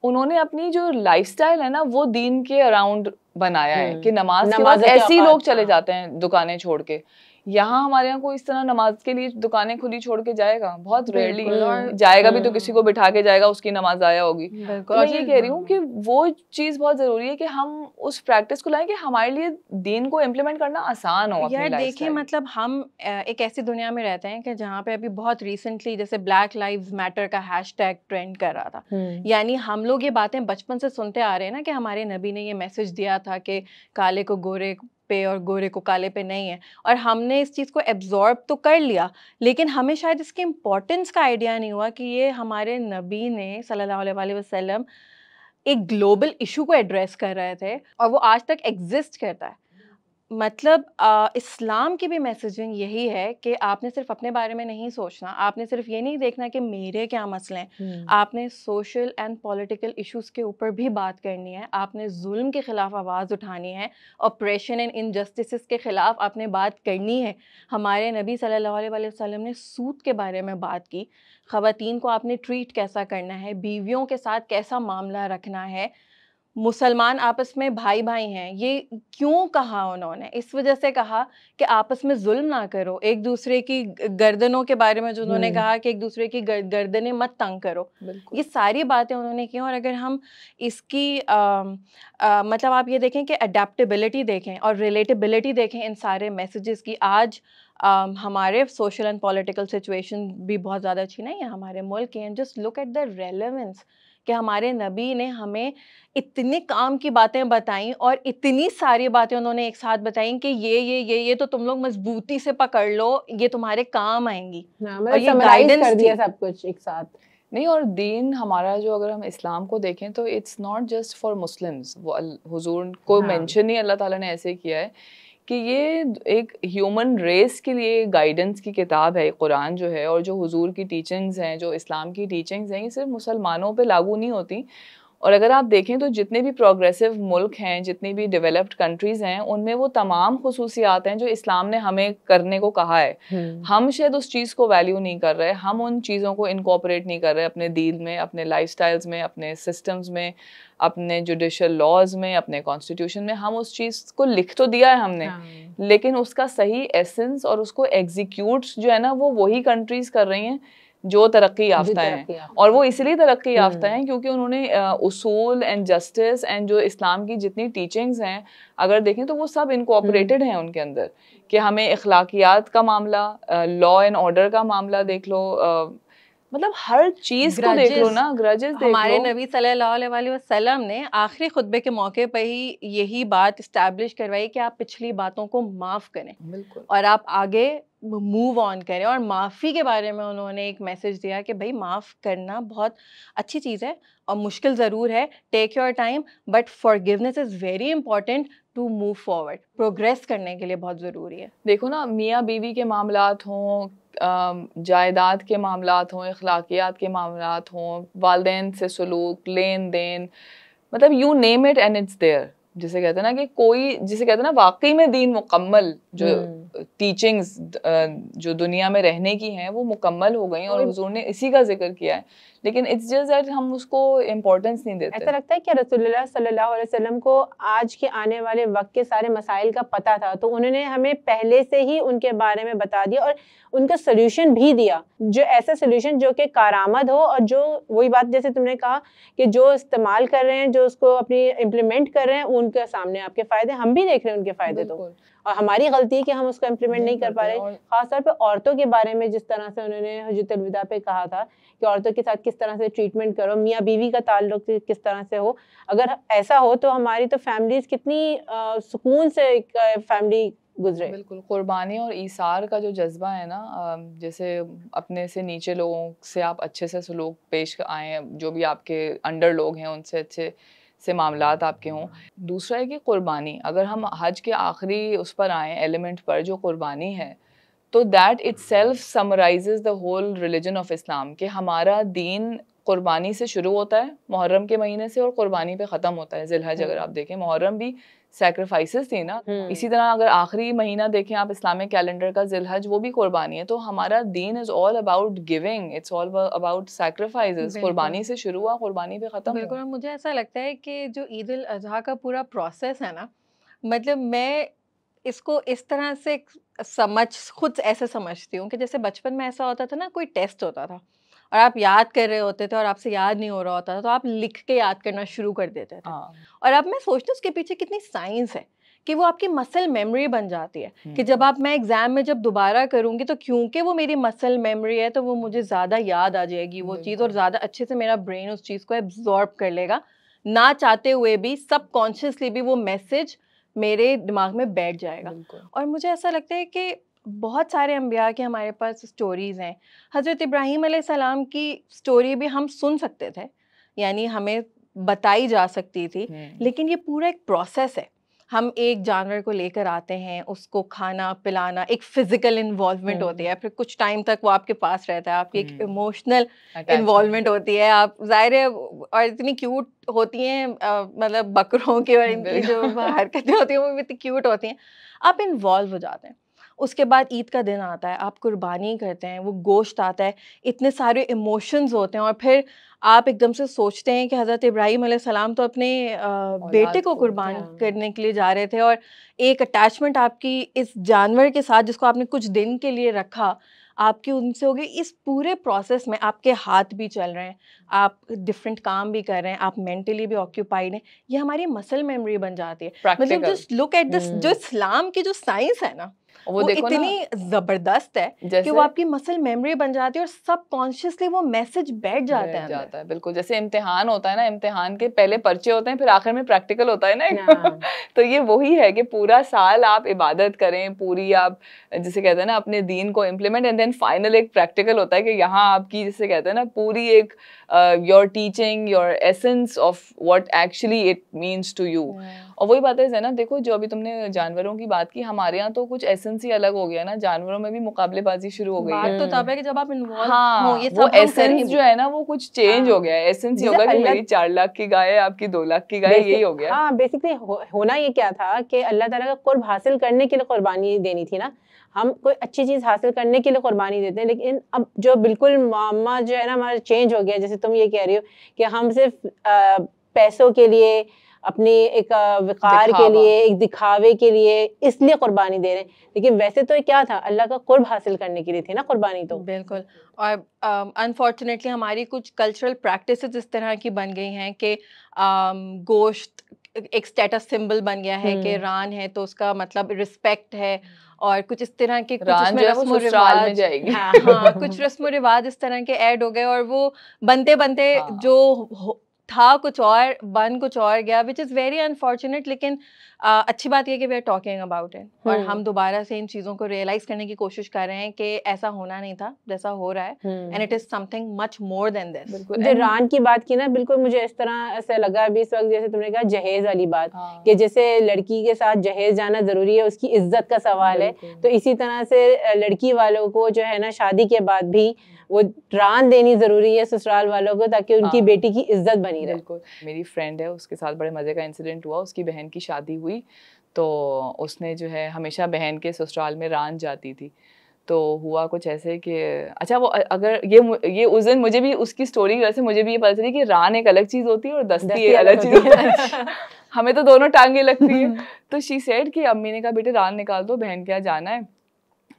उन्होंने अपनी जो लाइफस्टाइल है ना वो दीन के अराउंड बनाया है कि नमाज के बाद ऐसे ही लोग चले जाते हैं दुकानें छोड़ के। यहाँ हमारे यहाँ कोई इस तरह नमाज के लिए दुकानें खुली छोड़ के जाएगा? बहुत रेयरली जाएगा, भी तो किसी को बिठा के जाएगा, उसकी नमाज आया होगी। तो मैं ये कह रही हूँ कि वो चीज़ बहुत ज़रूरी है कि हम उस प्रैक्टिस को लाएं कि हमारे लिए दीन को इम्प्लीमेंट करना आसान हो। यार देखिए, मतलब हम एक ऐसी दुनिया में रहते हैं कि जहाँ पे अभी बहुत रिसेंटली जैसे ब्लैक लाइव्स मैटर का हैशटैग ट्रेंड कर रहा था, यानी हम लोग ये बातें बचपन से सुनते आ रहे हैं ना कि हमारे नबी ने ये मैसेज दिया था कि काले को गोरे पे और गोरे को काले पे नहीं है, और हमने इस चीज़ को एब्जॉर्ब तो कर लिया, लेकिन हमें शायद इसकी इम्पोर्टेंस का आइडिया नहीं हुआ कि ये हमारे नबी ने सल्लल्लाहु अलैहि वसल्लम एक ग्लोबल इशू को एड्रेस कर रहे थे और वो आज तक एग्जिस्ट करता है। मतलब इस्लाम की भी मैसेजिंग यही है कि आपने सिर्फ अपने बारे में नहीं सोचना, आपने सिर्फ ये नहीं देखना कि मेरे क्या मसले हैं, आपने सोशल एंड पॉलिटिकल इश्यूज के ऊपर भी बात करनी है, आपने जुल्म के ख़िलाफ़ आवाज़ उठानी है, ऑपरेशन एंड इनजस्टिस के ख़िलाफ़ आपने बात करनी है। हमारे नबी सल्लल्लाहु अलैहि वसल्लम ने सूद के बारे में बात की, ख़वातीन को आपने ट्रीट कैसा करना है, बीवियों के साथ कैसा मामला रखना है, मुसलमान आपस में भाई भाई हैं। ये क्यों कहा उन्होंने? इस वजह से कहा कि आपस में जुल्म ना करो, एक दूसरे की गर्दनों के बारे में जो उन्होंने कहा कि एक दूसरे की गर्दनें मत तंग करो, ये सारी बातें उन्होंने की। और अगर हम इसकी मतलब आप ये देखें कि अडेप्टेबिलिटी देखें और रिलेटेबिलिटी देखें इन सारे मैसेजेस की, आज हमारे सोशल एंड पॉलिटिकल सिचुएशन भी बहुत ज़्यादा अच्छी नहीं है हमारे मुल्क की, and just look at the relevance कि हमारे नबी ने हमें इतने काम की बातें बताई और इतनी सारी बातें उन्होंने एक साथ बताई कि ये तो तुम लोग मजबूती से पकड़ लो, ये तुम्हारे काम आएंगी। और ये गाइडेंस कर दिया सब कुछ एक साथ। नहीं, और दीन हमारा जो, अगर हम इस्लाम को देखें तो it's not just for Muslims, वो हुजूर को मेंशन ही अल्लाह ताला ने ऐसे किया है कि ये एक ह्यूमन रेस के लिए गाइडेंस की किताब है कुरान जो है, और जो हुजूर की टीचिंग्स हैं, जो इस्लाम की टीचिंग्स हैं, ये सिर्फ मुसलमानों पे लागू नहीं होती। और अगर आप देखें तो जितने भी प्रोग्रेसिव मुल्क हैं, जितनी भी डेवलप्ड कंट्रीज़ हैं, उनमें वो तमाम खुसूसियात हैं जो इस्लाम ने हमें करने को कहा है। हम शायद उस चीज़ को वैल्यू नहीं कर रहे, हम उन चीज़ों को इनकॉर्पोरेट नहीं कर रहे अपने दीन में, अपने लाइफस्टाइल्स में, अपने सिस्टम्स में, अपने जुडिशल लॉज में, अपने कॉन्स्टिट्यूशन में। हम उस चीज़ को लिख तो दिया है हमने, लेकिन उसका सही एसेंस और उसको एग्जीक्यूट जो है ना, वो वही कंट्रीज़ कर रही हैं जो तरक्की याफ्ता हैं। और वो इसलिए तरक्की याफ्ता हैं क्योंकि उन्होंने उसूल एंड जस्टिस एंड जो इस्लाम की जितनी टीचिंग्स हैं, अगर देखें तो वो सब इनकॉर्पोरेटेड हैं उनके अंदर। कि हमें इखलाकियात का मामला, लॉ एंड ऑर्डर का मामला देख लो, मतलब हर चीज को देख लो ना, ग्रजेस देख हमारे लो। नबी सल्लल्लाहु अलैहि वसल्लम ने आखिरी खुतबे के मौके पर ही यही बात इस्टेब्लिश करवाई कि आप पिछली बातों को माफ़ करें, बिल्कुल, और आप आगे मूव ऑन करें। और माफ़ी के बारे में उन्होंने एक मैसेज दिया कि भाई माफ़ करना बहुत अच्छी चीज़ है और मुश्किल ज़रूर है, take your time, but forgiveness is very important to move forward. Progress करने के लिए बहुत ज़रूरी है। देखो ना, मियाँ बीवी के मामलात हों, जायदाद के मामलात हों, इखलाकियात के मामलात हों, वालिदैन से सलूक, लेन देन, मतलब you name it and it's there. जिसे कहते हैं ना कि कोई, जिसे कहते हैं ना वाकई में दीन मुकम्मल, जो टीचिंग्स जो दुनिया में रहने की हैं वो मुकम्मल हो गई, और हुजूर ने इसी का जिक्र किया है। लेकिन इट्स जस्ट दैट हम उसको इम्पोर्टेंस नहीं देते। ऐसा लगता है कि रसूलुल्लाह सल्लल्लाहु अलैहि वसल्लम को आज के आने वाले वक्त के सारे मसाइल का पता था, तो उन्होंने हमें पहले से ही उनके बारे में बता दिया और उनका सोल्यूशन भी दिया, जो ऐसा सोल्यूशन जो कि कारआमद हो, और जो वही बात जैसे तुमने कहा कि जो इस्तेमाल कर रहे हैं, जो उसको अपनी इम्प्लीमेंट कर रहे हैं, उनके सामने आपके फ़ायदे हम भी देख रहे हैं उनके फ़ायदे, तो और हमारी गलती है कि हम उसको इम्प्लीमेंट नहीं कर पा रहे। खासतौर पे औरतों के बारे में जिस तरह से उन्होंने हज्जतुल विदा पे कहा था कि औरतों के साथ किस तरह से ट्रीटमेंट करो, मियाँ बीवी का ताल्लुक किस तरह से हो, अगर ऐसा हो तो हमारी तो फैमिलीज कितनी सुकून से एक फैमिली गुजरे। बिल्कुल, कुर्बानी और ईसार का जो जज्बा है ना, जैसे अपने से नीचे लोगों से आप अच्छे से सलूक पेश आए, जो भी आपके अंडर लोग हैं उनसे अच्छे से मामलात आपके हों। दूसरा है कि कुर्बानी, अगर हम हज के आखिरी उस पर आएँ, एलिमेंट पर, जो कुर्बानी है, तो that itself summarises the whole religion of Islam, कि हमारा दीन कुर्बानी से शुरू होता है मुहर्रम के महीने से, और कुर्बानी पे ख़त्म होता है ज़िलहज। अगर आप देखें, मुहर्रम भी सैक्रिफाइसेस थी ना, इसी तरह अगर आखिरी महीना देखें आप इस्लामिक कैलेंडर का, ज़िलहज, वो भी कुर्बानी है। तो हमारा दीन is all about giving, it's all about sacrifices. कुर्बानी से शुरू हुआ, कुर्बानी पे ख़त्म बिल्कुल। हुआ। और मुझे ऐसा लगता है कि जो ईद उल अज़हा का पूरा प्रोसेस है ना, मतलब मैं इसको इस तरह से खुद ऐसे समझती हूँ कि जैसे बचपन में ऐसा होता था ना, कोई टेस्ट होता था और आप याद कर रहे होते थे और आपसे याद नहीं हो रहा होता था, तो आप लिख के याद करना शुरू कर देते थे। और अब मैं सोचती हूँ उसके पीछे कितनी साइंस है कि वो आपकी मसल मेमोरी बन जाती है, कि जब मैं एग्जाम में जब दोबारा करूँगी तो क्योंकि वो मेरी मसल मेमोरी है, तो वो मुझे ज़्यादा याद आ जाएगी वो चीज़, और ज़्यादा अच्छे से मेरा ब्रेन उस चीज़ को एब्जॉर्ब कर लेगा, ना चाहते हुए भी, सबकॉन्शियसली भी वो मैसेज मेरे दिमाग में बैठ जाएगा। और मुझे ऐसा लगता है कि बहुत सारे अंबिया के हमारे पास स्टोरीज़ हैं। हज़रत इब्राहीम अलैहिस्सलाम की स्टोरी भी हम सुन सकते थे, यानी हमें बताई जा सकती थी, लेकिन ये पूरा एक प्रोसेस है। हम एक जानवर को लेकर आते हैं, उसको खाना पिलाना, एक फिजिकल इन्वॉल्वमेंट होती है, फिर कुछ टाइम तक वो आपके पास रहता है, आपकी एक इमोशनल इन्वॉल्वमेंट होती है, आप ज़ाहिर है, और इतनी क्यूट होती हैं, मतलब बकरों की और इनकी जो हरकतें होती हैं वो भी इतनी क्यूट होती हैं, आप इन्वॉल्व हो जाते हैं। उसके बाद ईद का दिन आता है, आप कुर्बानी करते हैं, वो गोश्त आता है, इतने सारे इमोशंस होते हैं, और फिर आप एकदम से सोचते हैं कि हज़रत इब्राहीम अलैहिस्सलाम तो अपने बेटे को कुर्बान करने के लिए जा रहे थे, और एक अटैचमेंट आपकी इस जानवर के साथ जिसको आपने कुछ दिन के लिए रखा, आपकी उनसे हो गई। इस पूरे प्रोसेस में आपके हाथ भी चल रहे हैं, आप डिफरेंट काम भी कर रहे हैं, आप मेंटली भी ऑक्यूपाइड हैं, ये हमारी मसल मेमोरी बन जाती है। मतलब जस्ट लुक एट दिस, जो इस्लाम की जो साइंस है ना, वो इतनी जबरदस्त है कि वो आपकी मसल मेमोरी बन जाती है और सबकॉन्शियसली वो मैसेज बैठ जाता है। बिल्कुल, जैसे इम्तिहान होता है ना, इम्तिहान के पहले पर्चे होते हैं, फिर आखिर में प्रैक्टिकल होता है ना तो ये वही है कि पूरा साल आप इबादत करें, पूरी आप जिसे कहते हैं ना अपने दीन को इम्प्लीमेंट, एंड देन फाइनल एक प्रैक्टिकल होता है कि यहाँ आपकी जिसे कहते हैं ना पूरी एक your teaching, your essence of what actually it means to you. और वही बात है ना, देखो जो अभी तुमने जानवरों की बात की, हमारे यहाँ तो कुछ एसेंस ही अलग हो गया ना, जानवरों में भी मुकाबलेबाजी शुरू हो गई है। बात तो तब है कि जब आप इन्वॉल्व हाँ, हो, ये वो सब हम एसेंस करें जो है ना वो कुछ चेंज हाँ। हो गया है। एसेंस ये जैसे होगा कि अल्लाह- मेरी 4 लाख की गाय है, आपकी 2 लाख की गाय है, यही हो गया। हाँ, बेसिकली होना ये क्या था कि अल्लाह ताला का कुर्ब हासिल करने के लिए कुर्बानी देनी थी ना। हम कोई अच्छी चीज हासिल करने के लिए कुर्बानी देते हैं, लेकिन अब जो बिल्कुल मामा जो है ना हमारा चेंज हो गया। जैसे तुम ये कह रही हो कि हम सिर्फ पैसों के लिए, अपनी एक विकार के दिखावा। लिए, एक दिखावे के लिए इसलिए कुर्बानी दे रहे हैं, लेकिन वैसे तो क्या था, अल्लाह का कुर्ब हासिल करने के लिए थी ना कुर्बानी तो। बिल्कुल। और अनफॉर्चुनेटली हमारी कुछ कल्चरल प्रैक्टिसेस इस तरह की बन गई हैं कि गोश्त एक स्टेटस सिंबल बन गया है कि रान है तो उसका मतलब रिस्पेक्ट है, और कुछ इस तरह के कुछ रान उसमें जो है वो रस्म ससुराल में रिवाज, जाएगी। हाँ हाँ, कुछ रस्म रिवाज इस तरह के ऐड हो गए, और वो बनते बनते हाँ। जो था कुछ और बन कुछ और गया, विच इज़ वेरी अनफॉर्चुनेट। लेकिन अच्छी बात यह कि we are talking about it, और हम दोबारा से इन चीज़ों को रियलाइज करने की कोशिश कर रहे हैं कि ऐसा होना नहीं था जैसा हो रहा है, and it is something much more than this. बिल्कुल। जो रान की बात की ना, बिल्कुल मुझे इस तरह ऐसा लगा अभी इस वक्त, जैसे तुमने कहा जहेज वाली बात, हाँ। कि जैसे लड़की के साथ जहेज जाना जरूरी है, उसकी इज्जत का सवाल है, बिल्कुल। तो इसी तरह से लड़की वालों को जो है ना शादी के बाद भी वो रान देनी जरूरी है ससुराल वालों को, ताकि उनकी हाँ। बेटी की इज्जत बनी रहे। बिल्कुल। मेरी फ्रेंड है, उसके साथ बड़े मजे का इंसिडेंट हुआ। उसकी बहन की शादी हुई तो उसने जो है हमेशा बहन के ससुराल में रान जाती थी। तो हुआ कुछ ऐसे कि अच्छा वो अगर ये उस दिन मुझे भी उसकी स्टोरी की वजह से मुझे भी ये पता चली कि रान एक अलग चीज़ होती है और दस्ती एक अलग चीज़ होती है। हमें तो दोनों टांगे लगती है। तो शी सेड कि अम्मी ने कहा बेटे रान निकाल दो, बहन के यहाँ जाना है।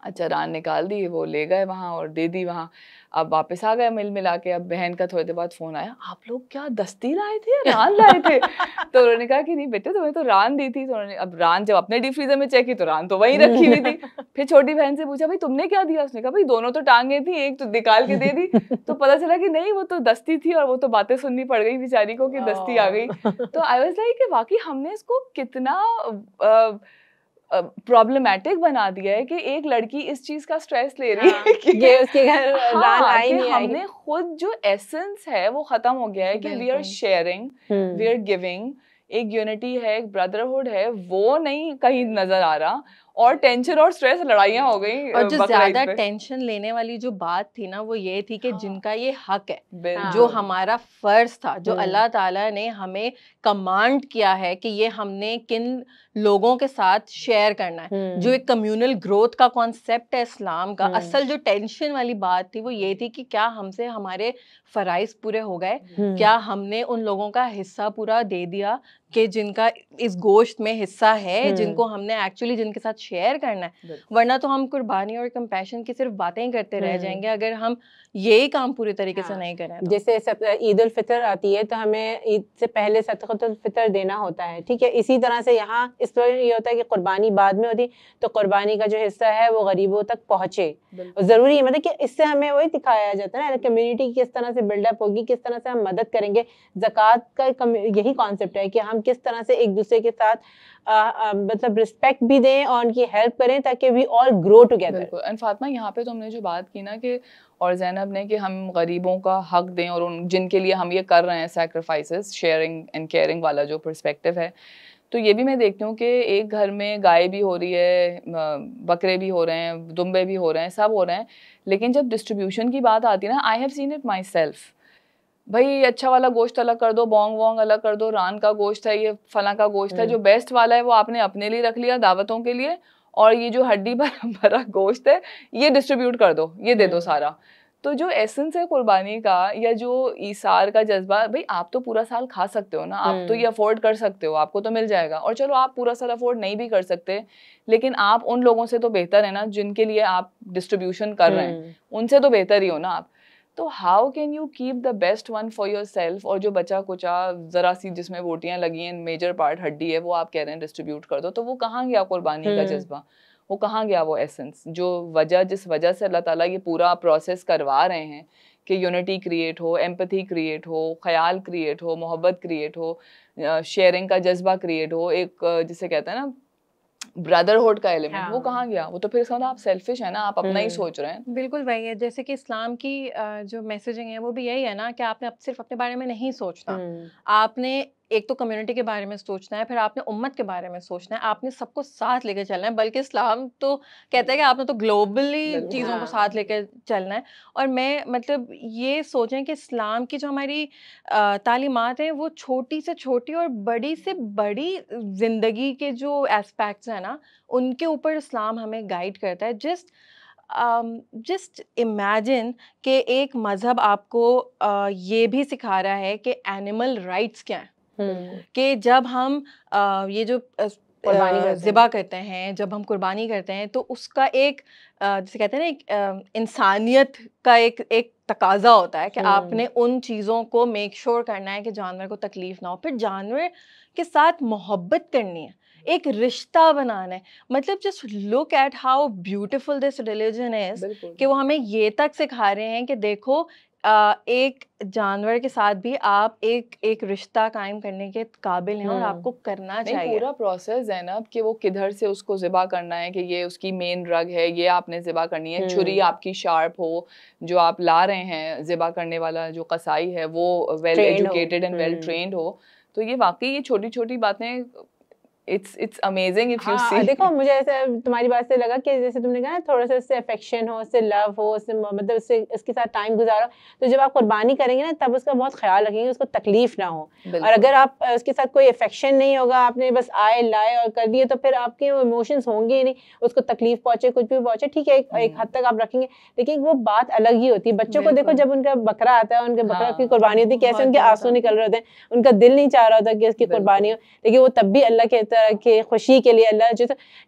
अच्छा, रान निकाल दी, वो ले गए वहाँ और दे दी वहाँ। अब वापस आ गए मिला के। अब बहन का थोड़ी देर बाद फोन आया, आप लोग क्या दस्ती लाए थे या रान लाए थे? तो उन्होंने कहा कि नहीं बेटे तुम्हें तो रान दी थी। तो उन्होंने अब रान जब अपने डीप फ्रीजर में चेक की तो रान तो वहीं रखी हुई थी। फिर छोटी बहन से पूछा भाई तुमने क्या दिया? उसने कहा भाई दोनों तो टांगे थी, एक तो निकाल के दे दी। तो पता चला कि नहीं वो तो दस्ती थी, और वो तो बातें सुननी पड़ गई बेचारी को कि दस्ती आ गई। तो आई वाज लाइक कि वाकई हमने इसको कितना प्रॉब्लमेटिक बना दिया है कि एक लड़की इस चीज का स्ट्रेस ले रही है कि ये उसके घर रान आई कि नहीं आई। हमने खुद जो एसेंस है वो खत्म हो गया है कि we are sharing, we are giving. एक यूनिटी है, एक ब्रदरहुड है, वो नहीं कहीं नजर आ रहा, और टेंशन और स्ट्रेस लड़ाइयाँ हो गई। और जो ज्यादा टेंशन लेने वाली जो बात थी ना वो ये थी कि जिनका ये हक है, जो हमारा फर्ज था, जो अल्लाह ताला ने हमें कमांड किया है कि ये हमने किन लोगों के साथ शेयर करना है, जो एक कम्युनल ग्रोथ का कॉन्सेप्ट है इस्लाम का। असल जो टेंशन वाली बात थी वो ये थी कि क्या हमसे हमारे फराइज पूरे हो गए, क्या हमने उन लोगों का हिस्सा पूरा दे दिया कि जिनका इस गोश्त में हिस्सा है, जिनको हमने एक्चुअली जिनके साथ शेयर करना है। वरना तो हम कुर्बानी और कंपैशन की सिर्फ बातें ही करते रह जाएंगे अगर हम यही काम पूरे तरीके से नहीं करें तो। जैसे ईद उल फितर आती है तो हमें ईद से पहले सदक़तुल फितर देना होता है, ठीक है। इसी तरह से यहाँ इस पर ये होता है कि कुर्बानी बाद में होती, तो कुर्बानी का जो हिस्सा है वो गरीबों तक पहुँचे। ज़रूरी है, मतलब कि इससे हमें वही दिखाया जाता है ना, कम्युनिटी किस तरह से बिल्डअप होगी, किस तरह से हम मदद करेंगे। ज़कात का यही कॉन्सेप्ट है कि हम किस तरह से एक दूसरे के साथ मतलब रिस्पेक्ट भी दें और उनकी हेल्प करें ताकि we all grow together. And Fatima यहाँ पे तो हमने जो बात की ना कि और ज़ैनब ने कि हम गरीबों का हक दें, और उन जिनके लिए हम ये कर रहे हैं सैक्रिफाइसेस, शेयरिंग एंड केयरिंग वाला जो पर्सपेक्टिव है, तो ये भी मैं देखती हूँ कि एक घर में गाय भी हो रही है, बकरे भी हो रहे हैं, दुम्बे भी हो रहे हैं, सब हो रहे हैं, लेकिन जब डिस्ट्रीब्यूशन की बात आती है ना, आई have seen it my self. भाई अच्छा वाला गोश्त अलग कर दो, बोंग वोंग अलग कर दो, रान का गोश्त है, ये फला का गोश्त है, जो बेस्ट वाला है वो आपने अपने लिए रख लिया दावतों के लिए, और ये जो हड्डी भरा गोश्त है ये डिस्ट्रीब्यूट कर दो, ये दे दो सारा। तो जो एसेंस है कुर्बानी का या जो ईसार का जज्बा, भाई आप तो पूरा साल खा सकते हो ना, आप तो ये अफोर्ड कर सकते हो, आपको तो मिल जाएगा। और चलो आप पूरा साल अफोर्ड नहीं भी कर सकते, लेकिन आप उन लोगों से तो बेहतर है ना जिनके लिए आप डिस्ट्रीब्यूशन कर रहे हैं, उनसे तो बेहतर ही हो ना आप। तो how can you keep the best one for your self, और जो बचा कुचा ज़रा सी जिसमें बोटियाँ लगी हैं, मेजर पार्ट हड्डी है, वो आप कह रहे हैं डिस्ट्रीब्यूट कर दो, तो वो कहाँ गया कुर्बानी का जज्बा, वो कहाँ गया वो एसेंस, जो वजह जिस वजह से अल्लाह ताला ये पूरा प्रोसेस करवा रहे हैं कि यूनिटी क्रिएट हो, एम्पैथी क्रिएट हो, ख्याल क्रिएट हो, मोहब्बत क्रिएट हो, शेयरिंग का जज्बा क्रिएट हो, एक जिसे कहते हैं ना ब्रदरहुड का एलिमेंट, वो कहाँ गया? वो तो फिर इसका मतलब आप सेल्फिश है ना, आप अपना ही सोच रहे हैं। बिल्कुल वही है, जैसे कि इस्लाम की जो मैसेजिंग है वो भी यही है ना कि आपने सिर्फ अपने बारे में नहीं सोचना, आपने एक तो कम्युनिटी के बारे में सोचना है, फिर आपने उम्मत के बारे में सोचना है, आपने सबको साथ लेके चलना है। बल्कि इस्लाम तो कहता है कि आपने तो ग्लोबली बिल्कुल। चीज़ों को हाँ। साथ लेके चलना है। और मैं मतलब ये सोचें कि इस्लाम की जो हमारी तालीमात हैं वो छोटी से छोटी और बड़ी से बड़ी ज़िंदगी के जो एस्पेक्ट्स हैं ना, उनके ऊपर इस्लाम हमें गाइड करता है। जस्ट इमेजिन कि एक मज़हब आपको ये भी सिखा रहा है कि एनिमल राइट्स क्या हैं। कि जब हम ये जो कुर्बानी करते हैं। ज़िबा करते हैं, जब हम कुर्बानी करते हैं, तो उसका एक जिसे कहते हैं ना, एक इंसानियत का एक तकाज़ा होता है कि आपने उन चीज़ों को मेक श्योर करना है कि जानवर को तकलीफ़ ना हो। फिर जानवर के साथ मोहब्बत करनी है, एक रिश्ता बनाना है। मतलब just look at how beautiful this religion is बिल्कुल। कि वो हमें ये तक सिखा रहे हैं कि देखो एक जानवर के साथ भी आप एक रिश्ता कायम करने के काबिल हैं और आपको करना नहीं, चाहिए। पूरा प्रोसेस है ना कि वो किधर से उसको ज़िबा करना है, कि ये उसकी मेन रग है, ये आपने ज़िबा करनी है, छुरी आपकी शार्प हो, जो आप ला रहे हैं ज़िबा करने वाला जो कसाई है वो वेल Trained हो। एजुकेटेड एंड वेल ट्रेन्ड हो। तो ये वाकई ये छोटी-छोटी बातें इट्स अमेजिंग इफ यू हाँ, सी। देखो मुझे ऐसा तुम्हारी बात से लगा कि जैसे तुमने कहा ना थोड़ा सा उससे अफेक्शन हो, उससे लव हो, उससे मतलब उससे इसके साथ टाइम गुजारो, तो जब आप कुर्बानी करेंगे ना तब उसका बहुत ख्याल रखेंगे, उसको तकलीफ ना हो। और अगर आप उसके साथ कोई अफेक्शन नहीं होगा, आपने बस आए लाए और कर दिए, तो फिर आपके वो इमोशंस होंगे ही नहीं, उसको तकलीफ पहुंचे, कुछ भी पहुंचे, ठीक है एक हद तक आप रखेंगे, लेकिन वो बात अलग ही होती है। बच्चों को देखो जब उनका बकरा आता है, उनके बकरा की कुर्बानी होती है, कैसे उनके आंसू निकल रहे होते हैं, उनका दिल नहीं चाह रहा होता कि उसकी कुर्बानी हो, लेकिन वो तब भी अल्लाह के तरह के खुशी के लिए अल्लाह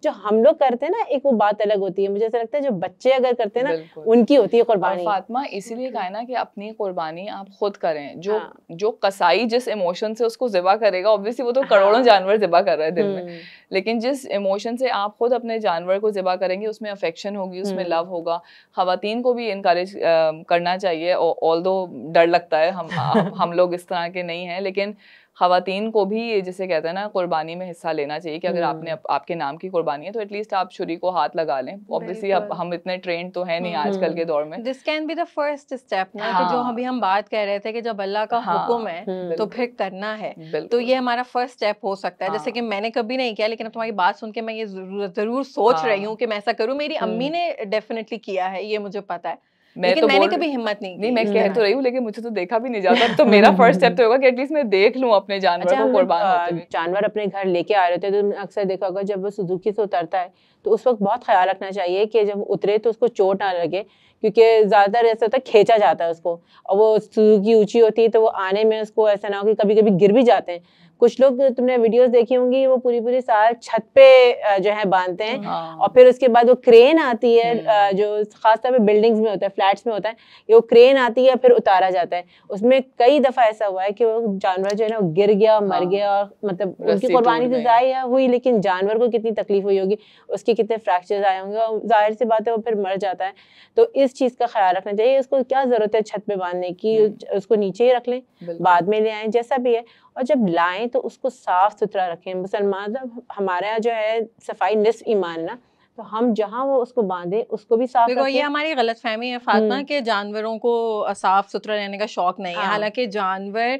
जो हम लोग करते हैं ना, एक वो बात अलग होती है। मुझे ऐसा लगता है जो बच्चे अगर करते हैं ना, उनकी होती है और कुर्बानी। फातिमा इसीलिए कहा है ना कि अपनी कुर्बानी आप खुद करें। जो कसाई जिस इमोशन से उसको ज़िबा करेगा, ऑब्वियसली वो तो करोड़ों जानवर ज़िबा कर रहा है दिन में, लेकिन जिस इमोशन से आप खुद अपने जानवर को ज़िबा करेंगे, उसमें अफेक्शन होगी, उसमें लव होगा। ख़वातीन को भी इनकरेज करना चाहिए, ऑल्दो डर लगता है, हम लोग इस तरह के नहीं हैं, लेकिन ख़वातीन को भी जिसे कहते हैं ना कुर्बानी में हिस्सा लेना चाहिए कि अगर आपने आपके नाम की कुर्बानी है तो एटलीस्ट आप छुरी को हाथ लगा लें। ऑब्वियसली अब हम इतने ट्रेंड तो है नहीं आजकल के दौर में। This can be the first step ना, कि जो अभी हम बात कर रहे थे कि जब अल्लाह का हुक्म है तो फिर करना है, तो ये हमारा फर्स्ट स्टेप हो सकता है। जैसे कि मैंने कभी नहीं किया, लेकिन अब तुम्हारी बात सुन के मैं ये जरूर सोच रही हूँ कि मैं ऐसा करूँ। मेरी अम्मी ने डेफिनेटली किया है, ये मुझे पता है, लेकिन मैंने कभी हिम्मत नहीं की। मैं कह तो रही हूँ, लेकिन मुझे तो देखा भी नहीं जाता। तो मेरा फर्स्ट स्टेप तो होगा कि एटलीस्ट मैं देख लूँ अपने जानवर को कुर्बान होते हुए। जानवर अपने घर लेके आ रहे थे तो अक्सर देखा होगा जब वो सुजुकी से उतरता है तो उस वक्त बहुत ख्याल रखना चाहिए कि जब उतरे तो उसको चोट ना लगे, क्योंकि ज़्यादातर ऐसा होता है खींचा जाता है उसको, और वो सुजुकी ऊंची होती है तो वो आने में उसको ऐसा ना हो कि कभी कभी गिर भी जाते हैं। कुछ लोग तुमने वीडियोस देखी होंगी, वो पूरी साल छत पे जो है बांधते हैं और फिर उसके बाद वो क्रेन आती है, जो खासतौर पे बिल्डिंग्स में होता है, फ्लैट्स में होता है, वो क्रेन आती है फिर उतारा जाता है। उसमें कई दफ़ा ऐसा हुआ है कि वो जानवर जो है ना गिर गया, मर गया, और मतलब उनकी कुर्बानी तो ज़ाया हुई, लेकिन जानवर को कितनी तकलीफ हुई होगी, उसके कितने फ्रैक्चर्स आए होंगे, और जाहिर सी बात है वो फिर मर जाता है। तो इस चीज़ का ख्याल रखना चाहिए। उसको क्या ज़रूरत है छत पे बांधने की, उसको नीचे ही रख लें, बाद में ले आएँ, जैसा भी है। और जब लाएं तो उसको साफ सुथरा रखें। मुसलमान हमारे यहाँ जो है सफाई निस्फ ईमान ना, तो हम जहाँ वो उसको बांधे उसको भी साफ रखें। ये हमारी गलतफहमी है फातिमा के जानवरों को साफ सुथरा रहने का शौक नहीं है। हालांकि जानवर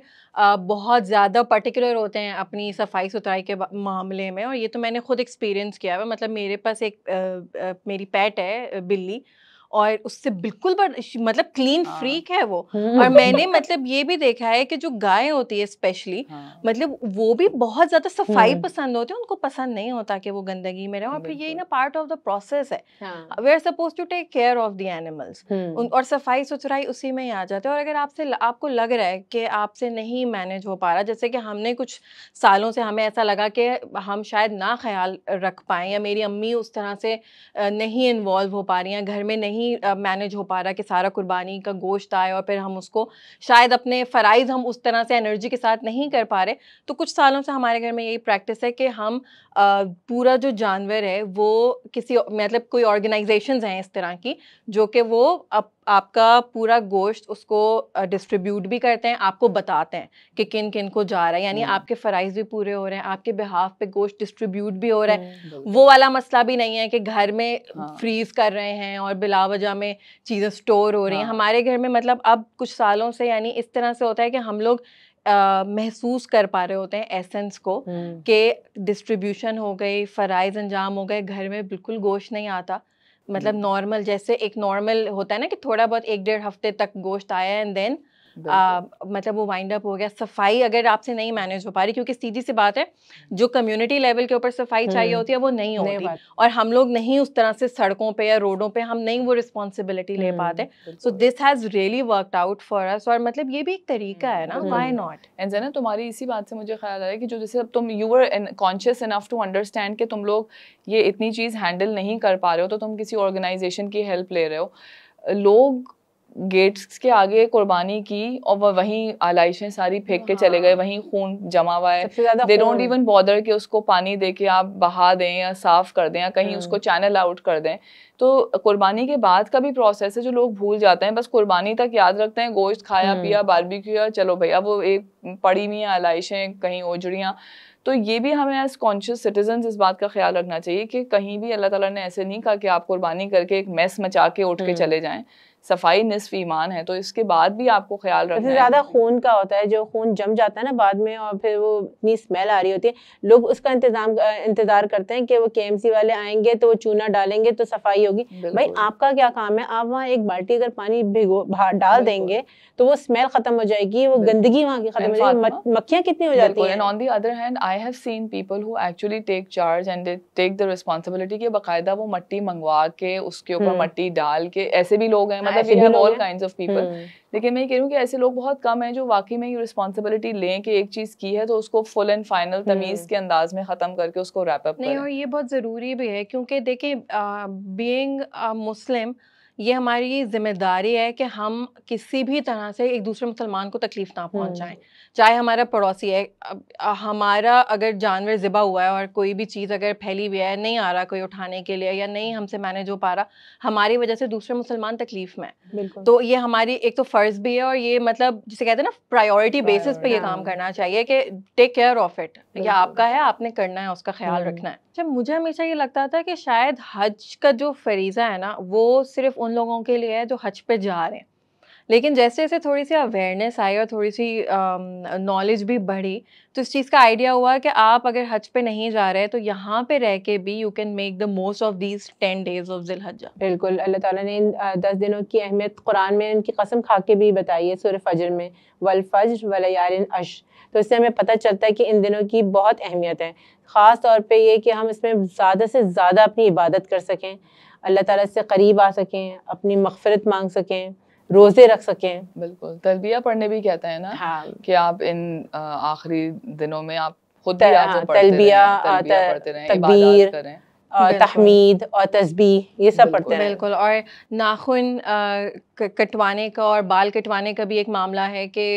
बहुत ज़्यादा पर्टिकुलर होते हैं अपनी सफाई सुथराई के मामले में, और ये तो मैंने खुद एक्सपीरियंस किया है। मतलब मेरे पास एक मेरी पेट है बिल्ली, और उससे बिल्कुल मतलब क्लीन फ्रीक है वो। और मैंने मतलब ये भी देखा है कि जो गाय होती है स्पेशली, मतलब वो भी बहुत ज्यादा सफाई पसंद होती है, उनको पसंद नहीं होता कि वो गंदगी में रहे। और फिर यही ना पार्ट ऑफ द प्रोसेस है, we are suppose to take care of the animals, और सफाई सुथराई उसी में ही आ जाते हैं। और अगर आपको लग रहा है कि आपसे नहीं मैनेज हो पा रहा, जैसे कि हमने कुछ सालों से हमें ऐसा लगा कि हम शायद ना ख्याल रख पाएं, या मेरी अम्मी उस तरह से नहीं इन्वॉल्व हो पा रही हैं, घर में नहीं मैनेज हो पा रहा कि सारा कुर्बानी का गोश्त आए, और फिर हम उसको शायद अपने फ़राइज़ हम उस तरह से एनर्जी के साथ नहीं कर पा रहे, तो कुछ सालों से हमारे घर में यही प्रैक्टिस है कि हम पूरा जो जानवर है वो किसी मतलब कोई ऑर्गेनाइजेशंस हैं इस तरह की, जो कि वो आपका पूरा गोश्त उसको डिस्ट्रीब्यूट भी करते हैं, आपको बताते हैं कि किन किन को जा रहा है, यानी आपके फ़राइज़ भी पूरे हो रहे हैं, आपके बिहाफ पे गोश्त डिस्ट्रीब्यूट भी हो रहा है। वो वाला मसला भी नहीं है कि घर में फ्रीज कर रहे हैं और बिलावजा में चीज़ें स्टोर हो रही हैं। हमारे घर में मतलब अब कुछ सालों से यानी इस तरह से होता है कि हम लोग महसूस कर पा रहे होते हैं एसेंस को, कि डिस्ट्रीब्यूशन हो गई, फ़राइज़ अंजाम हो गए, घर में बिल्कुल गोश्त नहीं आता, मतलब नॉर्मल जैसे एक नॉर्मल होता है ना कि थोड़ा बहुत 1-1.5 हफ्ते तक गोश्त आया एंड देन मतलब वो वाइंड अप हो गया। सफाई अगर आपसे नहीं मैनेज हो पा रही, क्योंकि सीधी सी बात है जो कम्युनिटी लेवल के ऊपर सफाई चाहिए होती है वो नहीं होती, और हम लोग नहीं उस तरह से सड़कों पे या रोडों पे हम नहीं वो रिस्पॉन्सिबिलिटी ले पाते। So this has really worked out for us, और मतलब ये भी एक तरीका है ना, व्हाई नॉट। एंड ज़ैनब तुम्हारी इसी बात से मुझे ख्याल आया कि जो जैसे अब तुम you were conscious enough to understand कि तुम लोग ये इतनी चीज़ हैंडल नहीं कर पा रहे हो, तो तुम किसी ऑर्गेनाइजेशन की हेल्प ले रहे हो। लोग गेट्स के आगे कुर्बानी की और वहीं आलाइशें सारी फेंक के चले गए, वहीं खून जमा हुआ है, दे डोंट इवन बॉदर कि उसको पानी दे के आप बहा दें या साफ कर दें या कहीं उसको चैनल आउट कर दें। तो कुर्बानी के बाद का भी प्रोसेस है जो लोग भूल जाते हैं, बस कुर्बानी तक याद रखते हैं, गोश्त खाया पिया, बारबेक्यू किया, चलो भैया वो एक पड़ी हुई आलाइशें कहीं ओजड़ियाँ। तो ये भी हमें एज कॉन्शियस सिटीजन्स इस बात का ख्याल रखना चाहिए कि कहीं भी अल्लाह ताला ने ऐसे नहीं कहा कि आप कुर्बानी करके एक मैस मचा के उठ के चले जाएं। सफाई निस्फ ईमान है, तो इसके बाद भी आपको ख्याल रखना है। ज़्यादा खून का होता है, जो खून जम जाता है ना बाद में और फिर वो इतनी स्मेल आ रही होती है, लोग उसका इंतजार करते हैं कि वो केएमसी वाले आएंगे तो वो चूना डालेंगे तो सफाई होगी। भाई आपका क्या काम है, आप वहाँ एक बाल्टी अगर पानी डाल देंगे तो वो स्मेल खत्म हो जाएगी, वो गंदगी वहाँ की खत्म हो जाएगी, मक्खियाँ कितनी हो जाती हैं। And on the other hand I have seen people who actually take charge and they take the responsibility कि बाकायदा वो मट्टी मंगवा के उसके ऊपर मट्टी डाल के, ऐसे भी लोग हैं, मतलब we have all kinds of people। लेकिन मैं कह रही हूँ कि ऐसे लोग बहुत कम हैं जो वाकई में ये रिस्पांसिबिलिटी लें कि एक चीज़ की है तो उसको फुल एंड फाइनल तमीज़ के अंदाज में ख़त्म करके उसको रैप अप करें। और ये बहुत ज़रूरी भी है, क्योंकि देखिए बीइंग मुस्लिम ये हमारी जिम्मेदारी है कि हम किसी भी तरह से एक दूसरे मुसलमान को तकलीफ ना पहुंचाएं, चाहे हमारा पड़ोसी है। हमारा अगर जानवर ज़िबा हुआ है और कोई भी चीज़ अगर फैली हुई है, नहीं आ रहा कोई उठाने के लिए या नहीं हमसे मैनेज हो पा रहा, हमारी वजह से दूसरे मुसलमान तकलीफ में, तो ये हमारी एक तो फ़र्ज़ भी है, और ये मतलब जिसे कहते हैं ना प्रायोरिटी बेसिस पे ये काम करना चाहिए कि टेक केयर ऑफ इट, या आपका है, आपने करना है, उसका ख्याल रखना है। अच्छा, मुझे हमेशा ये लगता था कि शायद हज का जो फरीज़ा है ना वो सिर्फ उन लोगों के लिए है जो हज पे जा रहे हैं, लेकिन जैसे जैसे थोड़ी सी अवेयरनेस आई और थोड़ी सी नॉलेज भी बढ़ी, तो इस चीज़ का आइडिया हुआ कि आप अगर हज पे नहीं जा रहे तो यहाँ पे रह के भी you can make the most of these 10 days of ज़िलहज्जा। बिल्कुल, अल्लाह ताला ने इन 10 दिनों की अहमियत कुरान में इनकी कसम खा के भी बताई है सूरह फजर में, वल फज्र व लयालिन अश्र। तो इससे हमें पता चलता है कि इन दिनों की बहुत अहमियत है, ख़ास तौर पे ये कि हम इसमें ज़्यादा से ज़्यादा अपनी इबादत कर सकें, अल्लाह ताला से करीब आ सकें, अपनी मग़फ़िरत मांग सकें, रोज़े रख सकें। बिल्कुल, तलबिया पढ़ने भी कहते हैं ना, हाँ, कि आप इन आखिरी दिनों में आप खुद भी आप तलबिया पढ़ते रहें, तकबीर और तहमीद और तस्बीह, ये सब पढ़ते हैं। बिल्कुल, और नाखून कटवाने का और बाल कटवाने का भी एक मामला है कि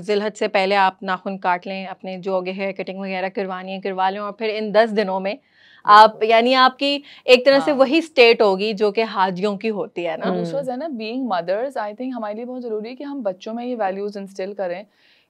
ज़िलहज से पहले आप नाखून काट लें, अपने जो हेयर कटिंग वगैरह करवानी है करवा लें, और फिर इन 10 दिनों में आप यानी आपकी एक तरह से वही स्टेट होगी जो कि हाजियों की होती है ना। दूसरा है ना, बीइंग मदर्स, आई थिंक हमारे लिए बहुत ज़रूरी है कि हम बच्चों में ये वैल्यूज़ इंस्टिल करें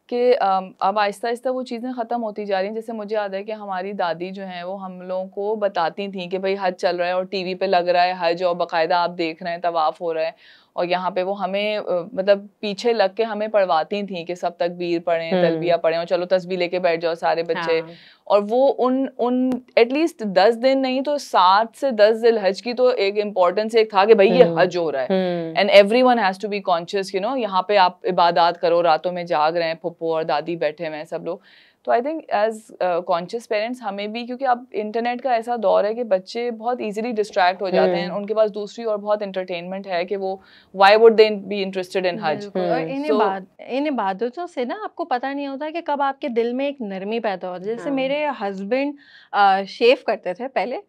कि अब आहिस्ता आहिस्ता वो चीज़ें ख़त्म होती जा रही हैं। जैसे मुझे याद है कि हमारी दादी जो हैं वो हम लोगों को बताती थी कि भाई हज चल रहा है और टीवी पे लग रहा है हज, और बाकायदा आप देख रहे हैं तवाफ़ हो रहा है, और यहाँ पे वो हमें मतलब पीछे लग के हमें पढ़वाती थी कि सब तकबीर पढ़ें, तलबिया पढ़ें, और चलो तस्बीह लेके बैठ जाओ सारे बच्चे। हाँ। और वो उन एटलीस्ट 10 दिन नहीं तो 7 से 10 ज़िलहज की तो एक इम्पोर्टेंस एक था कि भाई ये हज हो रहा है, and everyone has to be conscious, you know, यहाँ पे आप इबादत करो, रातों में जाग रहे हैं, फुप्पो और दादी बैठे हुए हैं सब लोग। तो I think as conscious parents हमें भी, क्योंकि अब इंटरनेट का ऐसा दौर है कि बच्चे बहुत इजीली डिस्ट्रैक्ट हो जाते हैं, उनके पास दूसरी और बहुत एंटरटेनमेंट है कि वो why would they be interested in हज। इन इबादतों से ना आपको पता नहीं होता कि कब आपके दिल में एक नरमी पैदा हो। जैसे मेरे हस्बैंड शेव करते थे पहले,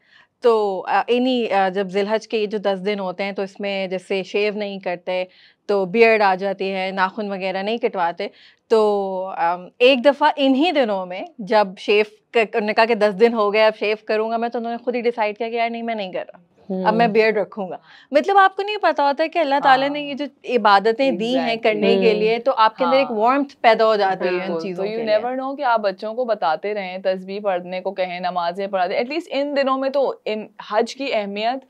तो इन्हीं जब ज़िलहज के ये जो 10 दिन होते हैं तो इसमें जैसे शेव नहीं करते तो बियर्ड आ जाती है, नाखून वगैरह नहीं कटवाते, तो एक दफ़ा इन्हीं दिनों में जब शेव उन्होंने कहा कि 10 दिन हो गए अब शेव करूँगा मैं, तो उन्होंने खुद ही डिसाइड किया कि यार नहीं, मैं नहीं कर रहा, अब मैं बियर्ड रखूंगा। मतलब आपको नहीं पता होता कि अल्लाह ताला ने ये जो इबादतें दी हैं करने के लिए, तो आपके अंदर एक वार्मथ पैदा हो जाती है इन चीज़ों के लिए। यू नेवर नो कि आप बच्चों को बताते रहें, तस्बीह पढ़ने को कहें, नमाजें पढ़ा दें, एटलीस्ट इन दिनों में तो हज की अहमियत।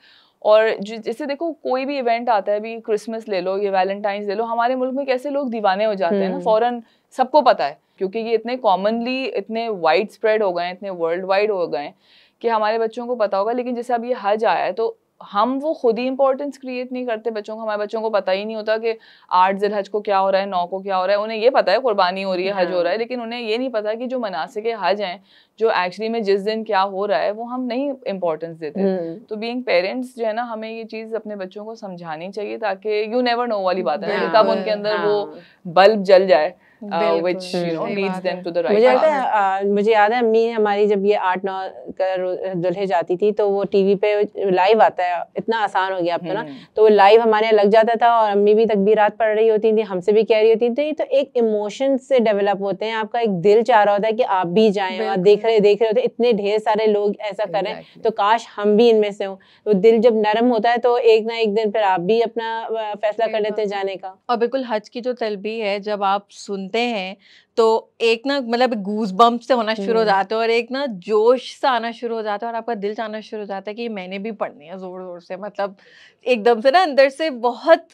और जैसे देखो कोई भी इवेंट आता है, अभी क्रिसमस ले लो, ये वैलेंटाइंस ले लो, हमारे मुल्क में कैसे लोग दीवाने हो जाते हैं ना, फौरन सबको पता है क्योंकि ये इतने कॉमनली, इतने वाइड स्प्रेड हो गए हैं, इतने वर्ल्ड वाइड हो गए हैं कि हमारे बच्चों को पता होगा। लेकिन जैसे अब ये हज आया है तो हम वो खुद ही इंपॉर्टेंस क्रिएट नहीं करते बच्चों को। हमारे बच्चों को पता ही नहीं होता कि 8 ज़िलहज को क्या हो रहा है, 9 को क्या हो रहा है। उन्हें ये पता है कुर्बानी हो रही है, हज हो रहा है, लेकिन उन्हें ये नहीं पता कि जो मनासिक हज हैं, जो एक्चुअली में जिस दिन क्या हो रहा है, वो हम नहीं इंपॉर्टेंस देते। तो बीइंग पेरेंट्स जो है ना, हमें ये चीज़ अपने बच्चों को समझानी चाहिए, ताकि यू नेवर नो वाली बात है कब उनके अंदर वो बल्ब जल जाए which you know leads them to the right मुझे लगता path। है मुझे याद है अम्मी हमारी जब ये 8-9 का दुल्हे जाती थी तो वो टीवी पे लाइव आता है, इतना आसान हो गया अब तो ना, तो वो लाइव हमारे यहाँ लग जाता था और अम्मी भी तकबीरात पढ़ रही होती थी, हमसे भी कह रही होती थी। तो एक इमोशन से डेवलप होते हैं, आपका एक दिल चाह रहा होता है कि आप भी जाएं और देख रहे होते इतने ढेर सारे लोग ऐसा करें, तो काश हम भी इनमें से हों। तो दिल जब नरम होता है तो एक ना एक दिन फिर आप भी अपना फैसला कर लेते हैं जाने का। और बिल्कुल हज की जो तलबी है, जब आप सुनते हैं तो एक ना मतलब गूज बम्प से होना शुरू हो जाता है और एक ना जोश सा आना शुरू हो जाता है और आपका दिल चाहना शुरू हो जाता है कि मैंने भी पढ़नी है जोर जोर से। मतलब एकदम से ना अंदर से बहुत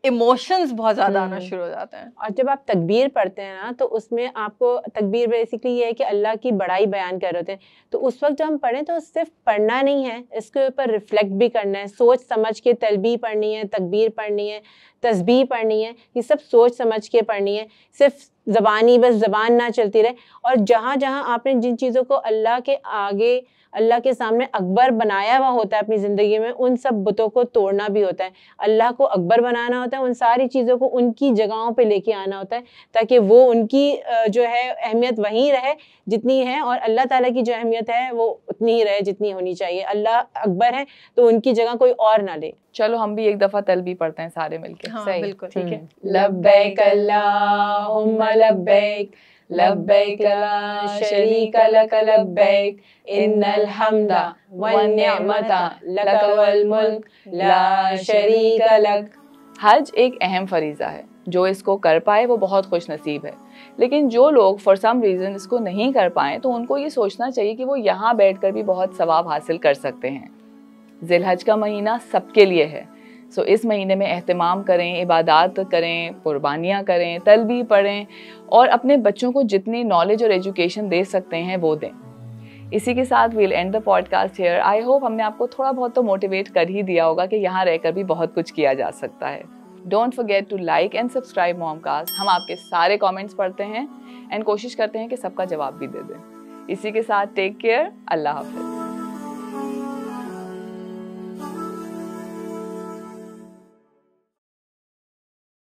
इमोशंस बहुत ज़्यादा आना शुरू हो जाते हैं। और जब आप तकबीर पढ़ते हैं ना तो उसमें आपको तकबीर बेसिकली ये है कि अल्लाह की बड़ाई बयान कर रहे होते हैं। तो उस वक्त जब हम पढ़ें तो सिर्फ पढ़ना नहीं है, इसके ऊपर रिफ्लेक्ट भी करना है, सोच समझ के तलबी पढ़नी है, तकबीर पढ़नी है, तस्बीह पढ़नी है, ये सब सोच समझ के पढ़नी है। सिर्फ ज़बानी बस ज़बान ना चलती रहे। और जहाँ जहाँ आपने जिन चीज़ों को अल्लाह के आगे, अल्लाह के सामने अकबर बनाया हुआ होता है अपनी ज़िंदगी में, उन सब बुतों को तोड़ना भी होता है। अल्लाह को अकबर बनाना होता है, उन सारी चीज़ों को उनकी जगहों पे लेके आना होता है, ताकि वो उनकी जो है अहमियत वहीं रहे जितनी है, और अल्लाह ताला की जो अहमियत है वो उतनी ही रहे जितनी होनी चाहिए। अल्लाह अकबर है तो उनकी जगह कोई और ना ले। चलो हम भी एक दफ़ा तलबी पढ़ते हैं सारे मिलके। हाँ, सही, बिल्कुल। ठीक है। लब्बैक अल्लाहुम्मा लब्बैक, लब्बैक ला शरीका लक लब्बैक, इन्नल हम्दा वन निअमता लक वल मुल्क ला शरीका लक। हज एक अहम फरीज़ा है, जो इसको कर पाए वो बहुत खुश नसीब है। लेकिन जो लोग फॉर सम रीज़न इसको नहीं कर पाए तो उनको ये सोचना चाहिए कि वो यहाँ बैठकर भी बहुत सवाब हासिल कर सकते हैं। ज़िलहज का महीना सबके लिए है, सो इस महीने में एहतमाम करें, इबादत करें, कुर्बानियाँ करें, तलबी पढ़ें और अपने बच्चों को जितनी नॉलेज और एजुकेशन दे सकते हैं वो दें। इसी के साथ we'll end the podcast here. I hope हमने आपको थोड़ा बहुत तो मोटिवेट कर ही दिया होगा कि यहाँ रहकर भी बहुत कुछ किया जा सकता है। Don't forget to like and subscribe Momcast. हम आपके सारे कमेंट्स पढ़ते हैं एंड कोशिश करते हैं कि सबका जवाब भी दे दें। इसी के साथ टेक केयर, अल्लाह हाफ़िज़।